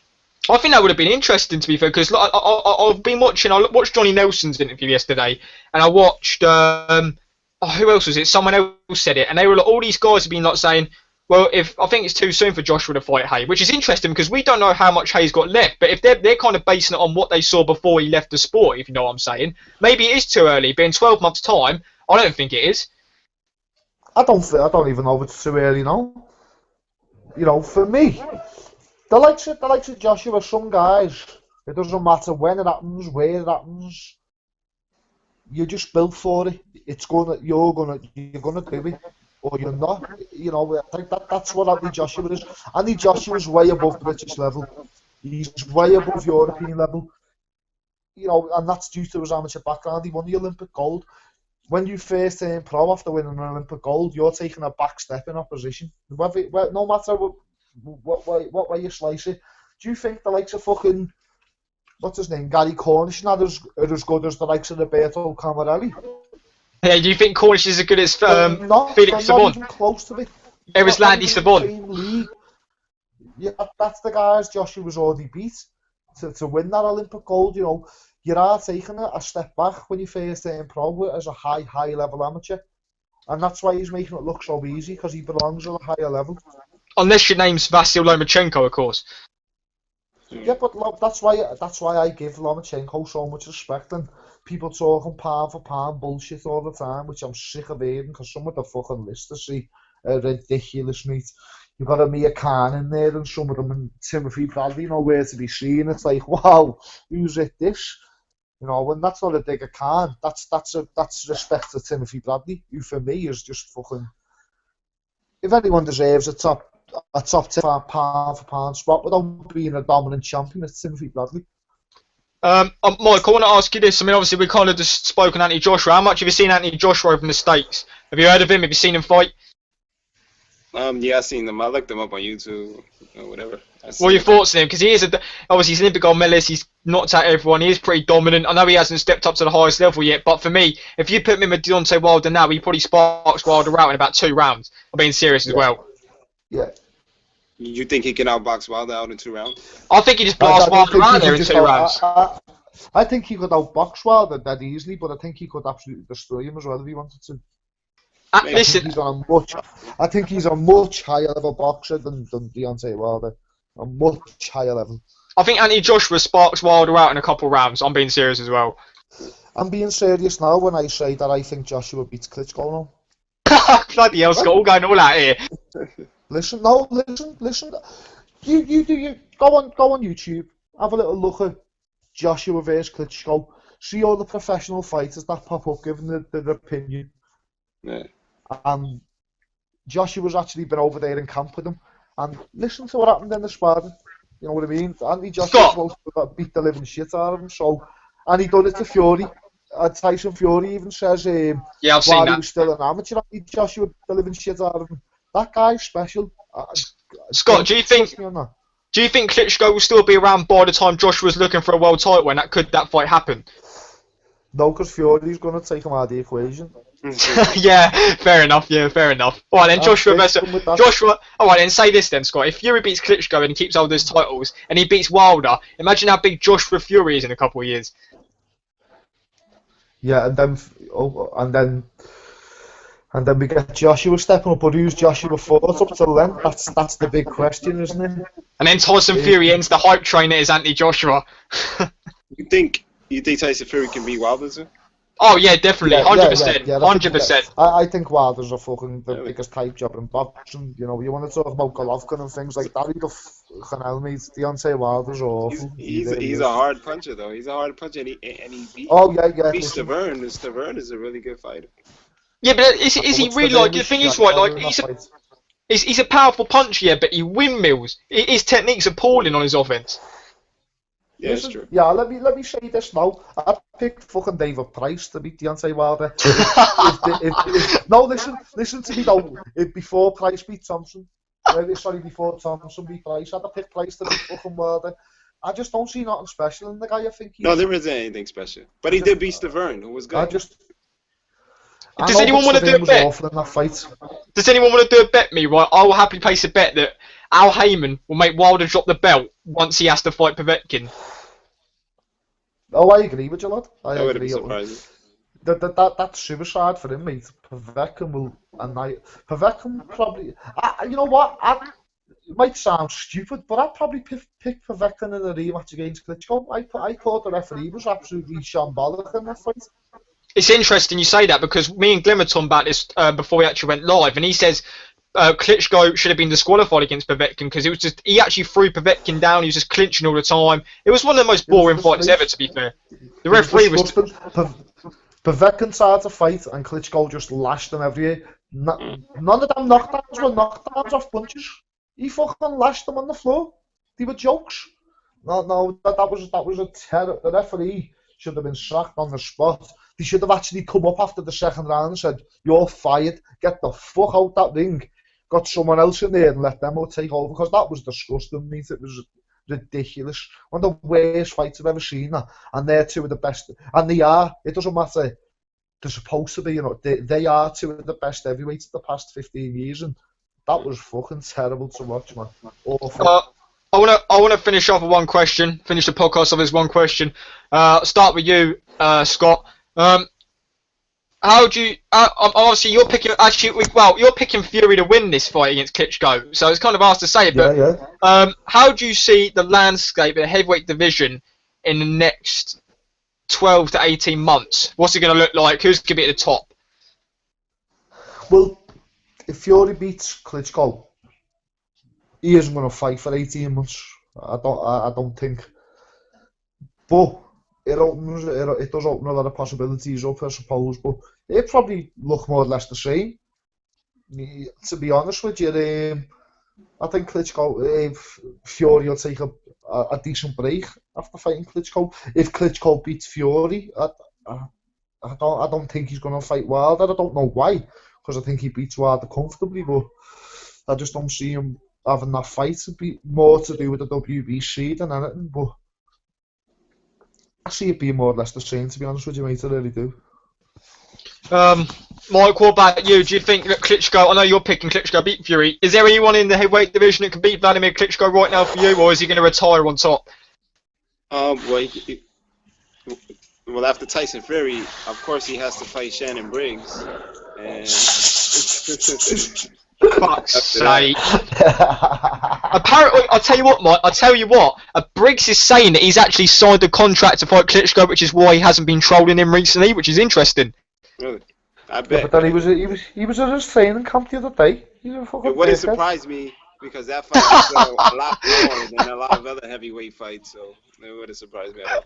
I think that would have been interesting, to be fair, because I've been watching. I watched Johnny Nelson's interview yesterday, and I watched who else was it? Someone else said it, and they were like, all these guys have been like saying, well, if I think it's too soon for Joshua to fight Haye, which is interesting because we don't know how much Haye's got left. But if they're kind of basing it on what they saw before he left the sport, if you know what I'm saying, maybe it is too early. But in 12 months' time, I don't think it is. I don't even know if it's too early now. You know, for me, the likes of Joshua, some guys, it doesn't matter when it happens, where it happens. You're just built for it. You're gonna do it, or you're not. You know, I think that's what Anthony Joshua is. Anthony Joshua's way above British level. He's way above European level. You know, and that's due to his amateur background. He won the Olympic gold. When you first turn pro after winning an Olympic gold, you're taking a back step in opposition. No matter what way you slice it. Do you think the likes of fucking, what's his name, Gary Cornish are as good as the likes of Roberto Camarelli? Yeah, do you think Cornish is as good as Felix Savon? Not even close to it. It was Landy Savon. Yeah, that's the guys Joshua was already beat to win that Olympic gold. You know, you are taking a step back when you first turn pro as a high level amateur, and that's why he's making it look so easy, because he belongs at a higher level. Unless your name's Vasyl Lomachenko, of course. Yeah, but that's why I give Lomachenko so much respect, and people talking pound for pound bullshit all the time, which I'm sick of hearing, because some of the fucking lists I see are ridiculous, mate. You've got Amir Khan in there, and some of them, and Timothy Bradley, nowhere to be seen. It's like, wow, who's at this? You know, when that's not a dig at Khan, that's respect to Timothy Bradley, who for me is just fucking. If anyone deserves a top 10 pound for pound spot without being a dominant champion, it's Timothy Bradley. Mike, I want to ask you this. I mean, obviously we kind of just spoke on Anthony Joshua. How much have you seen Anthony Joshua over in the States? Have you heard of him? Have you seen him fight? Yeah, I seen him. I looked him up on YouTube or whatever. What are your thoughts on him? Because he is obviously he's an Olympic gold medalist. He's knocked out everyone. He is pretty dominant. I know he hasn't stepped up to the highest level yet, but for me, if you put him with Deontay Wilder now, he probably sparks Wilder out in about 2 rounds. I'm being serious as well. Yeah. You think he can outbox Wilder out in 2 rounds? I think he just blasts Wilder out there in 2 rounds. I think he could outbox Wilder that easily, but I think he could absolutely destroy him as well if he wanted to. Listen, I think he's a much higher level boxer than Deontay Wilder. A much higher level. I think Anthony Joshua sparks Wilder out in a couple rounds. I'm being serious as well. I'm being serious now when I say that I think Joshua beats Klitschko now. Bloody hell, Scott, all going all out here. Listen. You go on YouTube. Have a little look at Joshua versus Klitschko. See all the professional fighters that pop up giving their opinion. Yeah. And Joshua's actually been over there in camp with him. And listen to what happened in the sparring. You know what I mean? Anthony Joshua's supposed to beat the living shit out of him. So, and he done it to Fury. Tyson Fury even says, I've seen while that. he was still an amateur, Anthony Joshua beat the living shit out of him. That guy's special. Scott, do you think Klitschko will still be around by the time Joshua's looking for a world title when that fight happen? No, because Fury's going to take him out of the equation. Yeah, fair enough. All right, then Joshua. All right, then say this then, Scott. If Fury beats Klitschko and he keeps all those titles, and he beats Wilder, imagine how big Joshua Fury is in a couple of years. Yeah, and then we get Joshua stepping up. But who's Joshua fought up till then? That's the big question, isn't it? And then Tyson Fury ends the hype train that is Anthony Joshua. You think Tyson Fury can beat Wilder, sir? Oh yeah, definitely, 100%, 100%. I think Wilder's a fucking the biggest hype job in boxing. You know, you want to talk about Golovkin and things like that. Who the Canelo meets Deontay Wilder's awful. He's a hard puncher though. He's a hard puncher, and he beat. Beat Stavern. Stavern is a really good fighter. Yeah, but is he really like? The thing is, right? Like he's a powerful puncher, yeah, but he windmills. His technique's appalling on his offense. Yeah, that's true. Yeah, let me say this now. I picked fucking David Price to beat Deontay Wilder. No, listen to me though. Before Price beat Thompson, before Thompson beat Price, I'd have picked Price to beat fucking Wilder. I just don't see nothing special in the guy. I think no, there isn't anything special. But he did beat Stavern, who was good. Does anyone want to do a bet? Does anyone want to do a bet me? Right, I will happily place a bet that Al Heyman will make Wilder drop the belt once he has to fight Povetkin. Oh, I agree with you, lad. That would be surprising. That's suicide for him, mate. Povetkin will Povetkin probably. You know what? It might sound stupid, but I'd probably pick Povetkin in a rematch against Klitschko. I thought the referee was absolutely shambolic in that fight. It's interesting you say that because me and Glimmer talked about this before we actually went live, and he says Klitschko should have been disqualified against Povetkin because he actually threw Povetkin down. He was just clinching all the time. It was one of the most boring fights ever, to be fair. The referee was. Povetkin started to fight, and Klitschko just lashed him everywhere. None of them knockdowns were knockdowns off punches. He fucking lashed them on the floor. They were jokes. No, that was a terror. The referee should have been sacked on the spot. They should have actually come up after the second round and said, "You're fired. Get the fuck out that ring. Got someone else in there and let them all take over." Because that was disgusting, mate. It was ridiculous. One of the worst fights I've ever seen. And they're two of the best. And they are. It doesn't matter. They're supposed to be. You know, they are two of the best heavyweights of the past 15 years. And that was fucking terrible to watch, man. Awful. I want to finish off with one question. Finish the podcast off with one question. Start with you, Scott. How do you? Obviously, you're picking. You're picking Fury to win this fight against Klitschko. So it's kind of hard to say, but how do you see the landscape of the heavyweight division in the next 12 to 18 months? What's it going to look like? Who's going to be at the top? Well, if Fury beats Klitschko, he isn't going to fight for 18 months. I don't think. But it does open a lot of possibilities up, I suppose. But it probably look more or less the same. To be honest with you, I think Fury will take a decent break after fighting Klitschko. If Klitschko beats Fury, I don't think he's going to fight Wilder. I don't know why, because I think he beats Wilder comfortably. But I just don't see him having that fight to be more to do with the WBC than anything. But I see it being more or less the same, to be honest with you, mate. I really do. Mike, what about you? Do you think that Klitschko, I know you're picking Klitschko beat Fury, is there anyone in the heavyweight division that can beat Wladimir Klitschko right now for you, or is he going to retire on top? Well, after Tyson Fury, of course he has to fight Shannon Briggs. And fuck's sake. Apparently, I'll tell you what, Mike, Briggs is saying that he's actually signed a contract to fight Klitschko, which is why he hasn't been trolling him recently, which is interesting. Really? I Yeah, bet. but then he was at his training camp the other day. He's a fucking It wouldn't dickhead. surprise me because that fight was a lot more than a lot of other heavyweight fights, so it wouldn't surprise me at all.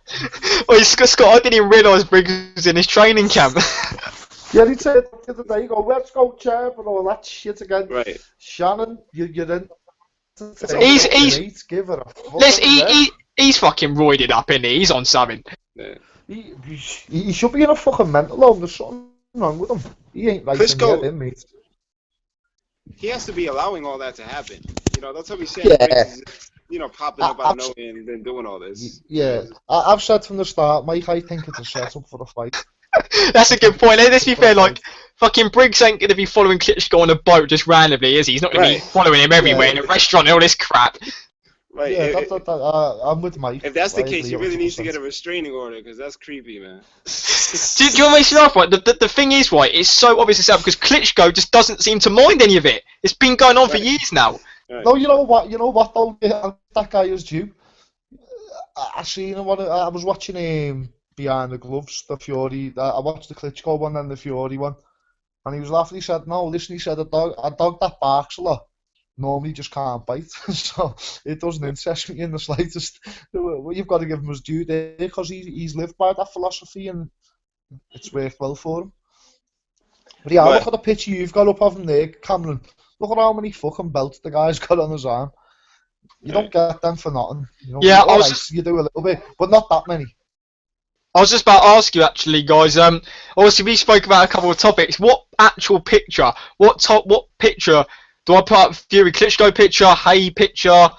Oh, Scott, I didn't even realise Briggs was in his training camp. Yeah, he said the other day, you go, let's go, Chad, and all that shit again. Right. Shannon, you're in. He's give her a fucking he's fucking roided up, isn't he? He's on something. Yeah. He should be in a fucking mental home. There's something wrong with him. He ain't right in Klitschko- the head, mate. He has to be allowing all that to happen. You know, that's how we say Yeah. popping up out of nowhere and then doing all this. Yeah, I've said from the start, Mike, I think it's a setup for a fight. That's a good point. Let's be fair, like, fucking Briggs ain't going to be following Klitschko on a boat just randomly, is he? He's not going to be following him everywhere in a restaurant and all this crap. Right. Yeah, I'm with Mike. If that's the case, agree he really needs to 100%. get a restraining order because that's creepy, man. Do you want to make it off, right? The thing is, right, it's so obvious itself because Klitschko just doesn't seem to mind any of it. It's been going on for years now. Right. No, you know what though, yeah, that guy is due. I seen him, I was watching Behind the Gloves, the Fury, I watched the Klitschko one and the Fury one, and he was laughing, he said, no, listen, he said, a dog that barks a lot normally just can't bite, so it doesn't interest me in the slightest. You've got to give him his due there, because he's lived by that philosophy, and it's worked well for him. But yeah, look at the picture you've got up of him there, Cameron. Look at how many fucking belts the guy's got on his arm. You don't get them for nothing. You know, Yeah, you do a little bit, but not that many. I was just about to ask you, actually, guys. Obviously, we spoke about a couple of topics. What actual picture? What picture do I put up? Fury Klitschko picture, Haye picture,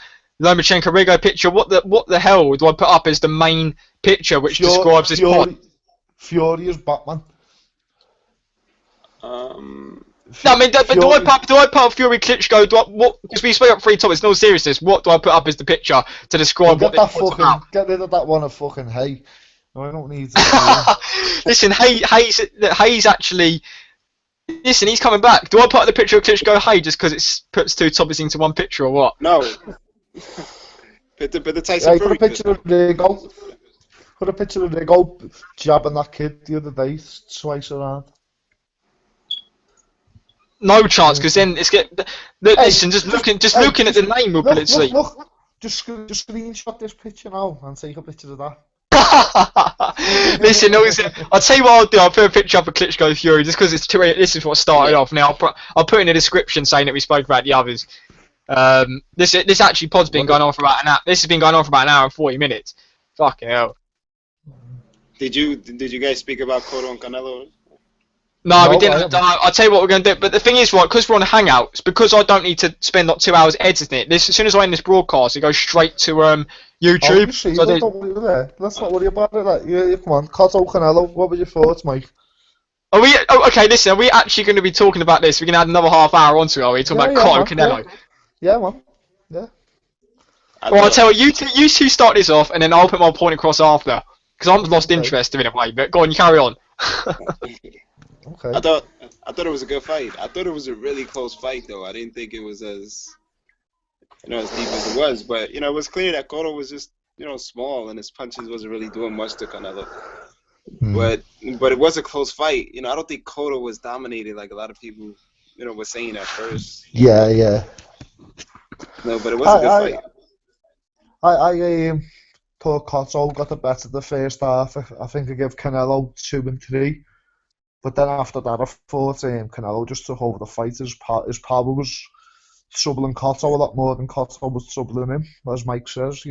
Lomachenko Rigo picture. What the hell do I put up as the main picture which describes this pod? Fury is Batman. No, I mean, do I put up Fury Klitschko? Because we spoke up 3 topics. In all seriousness, what do I put up as the picture to describe what this pod's about? Get rid of that one of fucking Haye. No, I don't need to. Listen, Haye's actually. Listen, he's coming back. Do I put up the picture of Klitschko Haye just because it puts 2 topics into one picture or what? No. Put the Tyson Fury. Put a picture of Rigo. Put a picture of Rigo jabbing that kid the other day twice around. No chance, because then it's listen, just looking at the name will put it to sleep. Look, just screenshot this picture now and take a picture of that. Listen, I'll tell you what I'll do. I'll put a picture up of Klitschko Fury just because this is what started off. Now I'll put in the description saying that we spoke about the others. This actually pod's been going on for about an hour. This has been going on for about an hour and 40 minutes. Fucking hell. Did you guys speak about Cotto and Canelo? No, we didn't. I'll tell you what we're going to do. But the thing is, right, because we're on Hangouts, because I don't need to spend like 2 hours editing it. As soon as I end this broadcast, it goes straight to YouTube. Let's not worry about it. Yeah, come on, Cotto, Canelo. What were your thoughts, Mike? Are we? Oh, okay, listen. Are we actually going to be talking about this? We're going to add another half hour onto it. Are we talking about Cotto, Canelo? Yeah, man. Yeah. Well, I'll tell you two start this off, and then I'll put my point across after. Because I'm lost interest in a way. But go on, you carry on. Okay. I thought it was a good fight. I thought it was a really close fight, though. I didn't think it was as deep as it was. But it was clear that Cotto was just small, and his punches wasn't really doing much to Canelo. But it was a close fight. I don't think Cotto was dominated like a lot of people were saying at first. Yeah. No, but it was a good fight. I thought Cotto got the better the first half. I think I give Canelo 2 and 3. But then after that, I thought Canelo just took over the fight. His power was troubling Cotto a lot more than Cotto was troubling him, as Mike says.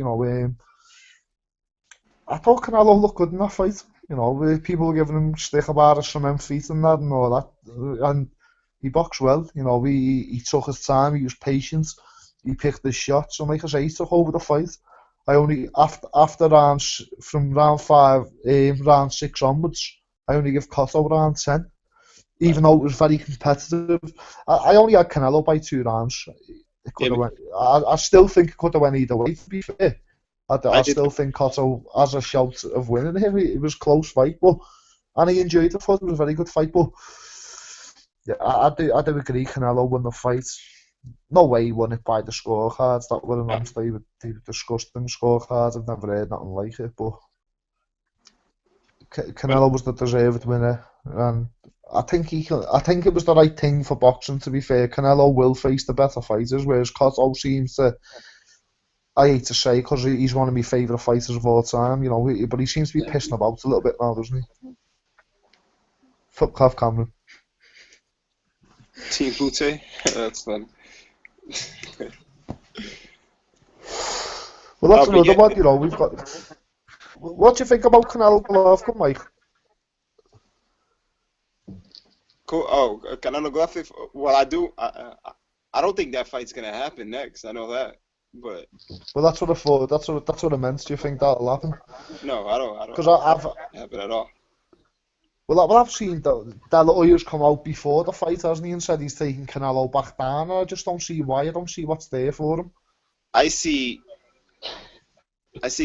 I thought Canelo looked good in that fight. People were giving him stick about his cement feet and that and all that. And he boxed well. He took his time. He was patient. He picked his shots. So, like I say, he took over the fight. I only after rounds from round 5, round 6 onwards, I only give Cotto round 10, even though it was very competitive. I only had Canelo by 2 rounds. It could have went. I still think it could have went either way. To be fair, I still think Cotto has a shout of winning here. It was a close fight, and I enjoyed the fight. It was a very good fight, but yeah, I do agree. Canelo won the fight. No way he won it by the scorecards. That were announced. They were disgusting scorecards. I've never heard nothing like it, but Canelo was the deserved winner, and I think it was the right thing for boxing. To be fair, Canelo will face the better fighters, whereas Cotto seems to. I hate to say because he's one of my favourite fighters of all time, you know, but he seems to be pissing about a little bit now, doesn't he? Fuck off, Cameron. Team Butte? That's fun. Well, that's another one, you know, we've got... What do you think about Canelo Golovkin, Mike? Cool. Oh, Canelo Golovkin. Well, I do. I don't think that fight's gonna happen next. I know that, but. Well, that's what I thought. That's what I meant. Do you think that'll happen? No, I don't. Because I've happen at all. Well, I've seen that lawyer's come out before the fight, hasn't he, and said he's taking Canelo back down. I just don't see why. I don't see what's there for him. I see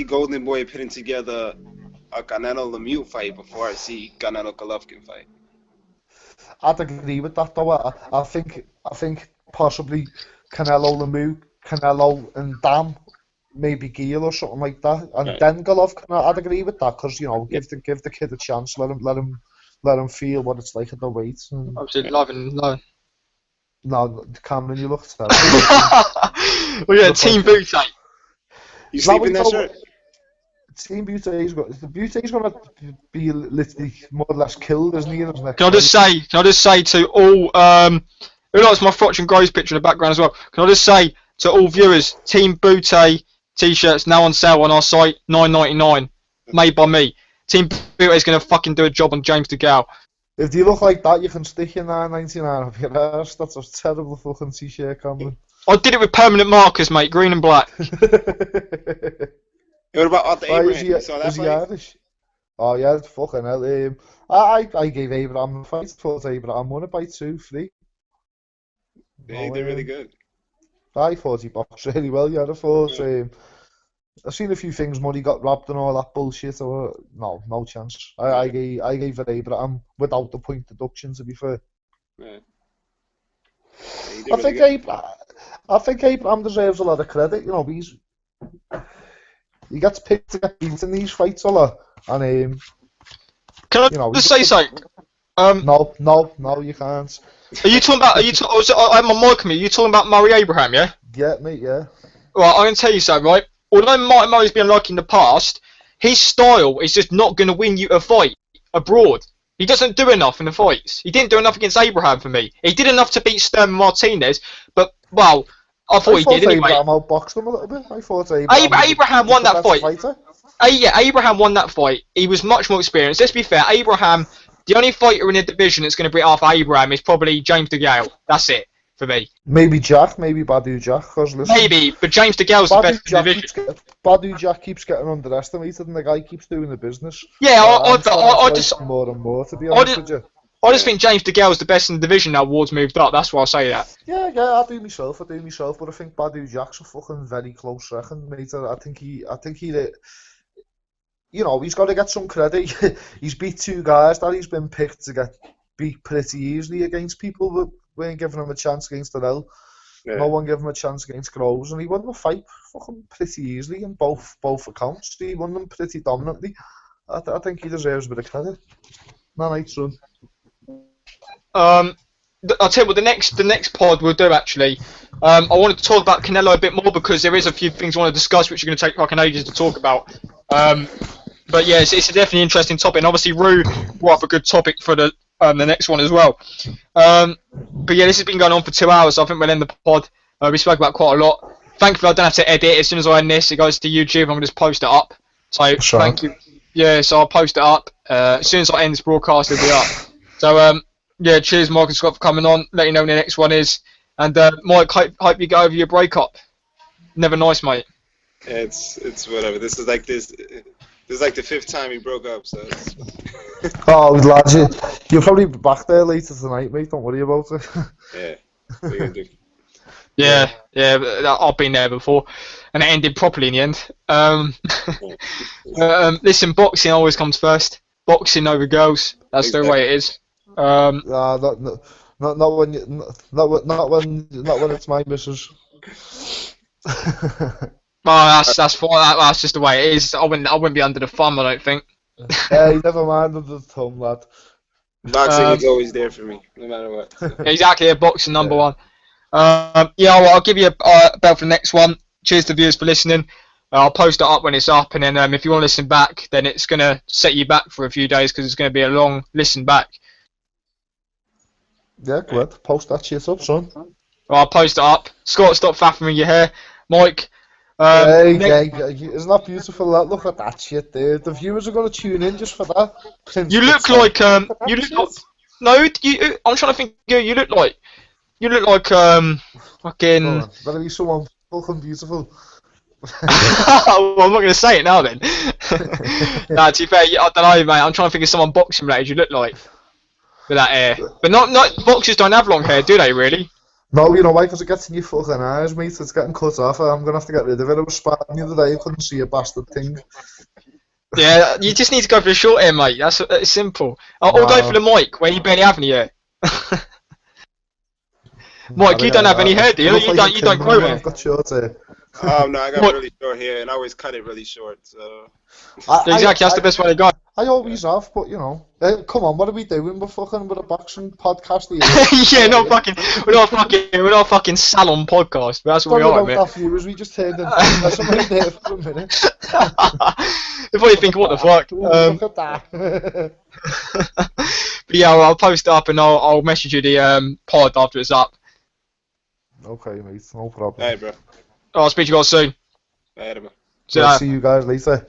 Golden Boy putting together a Canelo Lemieux fight before I see Canelo Golovkin fight. I'd agree with that though. I think possibly Canelo Lemieux, Canelo and Dam, maybe Gill or something like that, and right. Then Golovkin. I'd agree with that because you know give the kid a chance, let him feel what it's like at the weight. Absolutely loving. No, Cameron, you look terrible. Well, yeah, Team Butte. You sleep in that shirt? Team Butte's going to be literally more or less killed, isn't he? Can I just say to all who likes my Frotch and Groves picture in the background as well? Can I just say to all viewers, Team Butte t-shirts now on sale on our site, $9.99, made by me. Team Butte is going to fucking do a job on James DeGale. If you look like that, you can stick your $9.99 up your ass. That's a terrible fucking t-shirt, Cameron. I did it with permanent markers, mate, green and black. What about Arthur Abraham? You saw that is he fight? Irish? Oh yeah, fucking hell. I gave Abraham the fight. I thought Abraham won it by 2-3. They did really good. I thought he boxed really well. Yeah, I thought. I've seen a few things. Money got robbed and all that bullshit. Or no chance. I gave it Abraham without the point deduction. To be fair. Yeah. I think Abraham deserves a lot of credit. You know, he gets picked to get beat in these fights a lot, and can I just say something? No, you can't. Are you talking about? I have my mic on me. Are you talking about Murray Abraham? Yeah. Yeah, mate. Yeah. Right, I'm gonna tell you something, right? Although Martin Murray's been unlucky in the past, his style is just not gonna win you a fight abroad. He doesn't do enough in the fights. He didn't do enough against Abraham for me. He did enough to beat Stern Martinez, but well, I thought he did anyway. Abraham outboxed him a little bit. I thought Abraham won that fight. Yeah, Abraham won that fight. He was much more experienced. Let's be fair, Abraham, the only fighter in the division that's going to beat after Abraham is probably James DeGale. That's it for me. Maybe Badu Jack. Maybe, but James DeGale's the best in the division. Badu Jack keeps getting underestimated, and the guy keeps doing the business. Yeah, I just more and more, to be honest with you. I just think James DeGale's the best in the division now. Ward's moved up. That's why I say that. Yeah, I do myself. But I think Badu Jack's a fucking very close second, mate. I think he, you know, he's got to get some credit. He's beat two guys that he's been picked to get beat pretty easily against people that weren't giving him a chance against Darrell. Yeah. No one gave him a chance against Groves, and he won the fight fucking pretty easily in both accounts. He won them pretty dominantly. I think he deserves a bit of credit. Night, son. I'll tell you what, the next pod we'll do actually. I want to talk about Canelo a bit more because there is a few things I want to discuss which are going to take fucking ages to talk about. But yeah, it's a definitely interesting topic, and obviously Rue brought up a good topic for the next one as well. But yeah, this has been going on for 2 hours, so I think we'll end the pod. We spoke about quite a lot. Thankfully, I don't have to edit. As soon as I end this, it goes to YouTube. I'm going to just post it up. So thank you. Yeah, so I'll post it up. As soon as I end this broadcast, it'll be up. So yeah, cheers, Mark and Scott, for coming on. Let you know when the next one is. And Mike, hope you go over your breakup. Never nice, mate. Yeah, it's whatever. This is like the 5th time we broke up, so it's... Oh, lads, you'll probably be back there later tonight, mate. Don't worry about it. Yeah, what are you gonna do? Yeah, I've been there before, and it ended properly in the end. Listen, boxing always comes first. Boxing over girls. That's exactly the way it is. Not when it's my missus. Oh, that's fine. That's just the way it is. I wouldn't be under the thumb, I don't think. Hey, never mind under the thumb, lad. Boxing is always there for me, no matter what. So. Exactly, a boxing number one. Yeah, well, I'll give you a bell for the next one. Cheers to viewers for listening. I'll post it up when it's up, and then if you want to listen back, then it's going to set you back for a few days because it's going to be a long listen back. Yeah, good. Post that shit up, son. Well, I'll post it up. Scott, stop faffing your hair. Mike. Hey, isn't that beautiful? Look at that shit there. The viewers are going to tune in just for that. You look like you look like. No, I'm trying to think. You look like fucking. Better be someone fucking beautiful. Well, I'm not going to say it now then. Nah, to be fair, I don't know, mate. I'm trying to think of someone boxing related you look like with that hair. But not boxers don't have long hair, do they? Really? No, you know why? Because it gets in your fucking eyes, mate. It's getting cut off. I'm going to have to get rid of it. I was sparring the other day. I couldn't see a bastard thing. Yeah, you just need to go for the short hair, mate. That's simple. Or go for the mic, where you barely have any hair. Mike, you don't have any hair, do you? You don't grow hair. I've got short hair. Oh no, I got really short hair, and I always cut it really short. So exactly, that's the best way to go. I always have, but you know, come on, what are we doing? We're fucking with a boxing podcast here. Yeah, we're not fucking salon podcast. But that's what we are, mate. Viewers, we just turned into somebody there for a minute. They probably think, what the fuck? Look at that. But yeah, I'll post it up and I'll message you the pod after it's up. Okay, mate, no problem. Hey, bro. I'll speak to you guys soon. Hey, bro. See you guys later.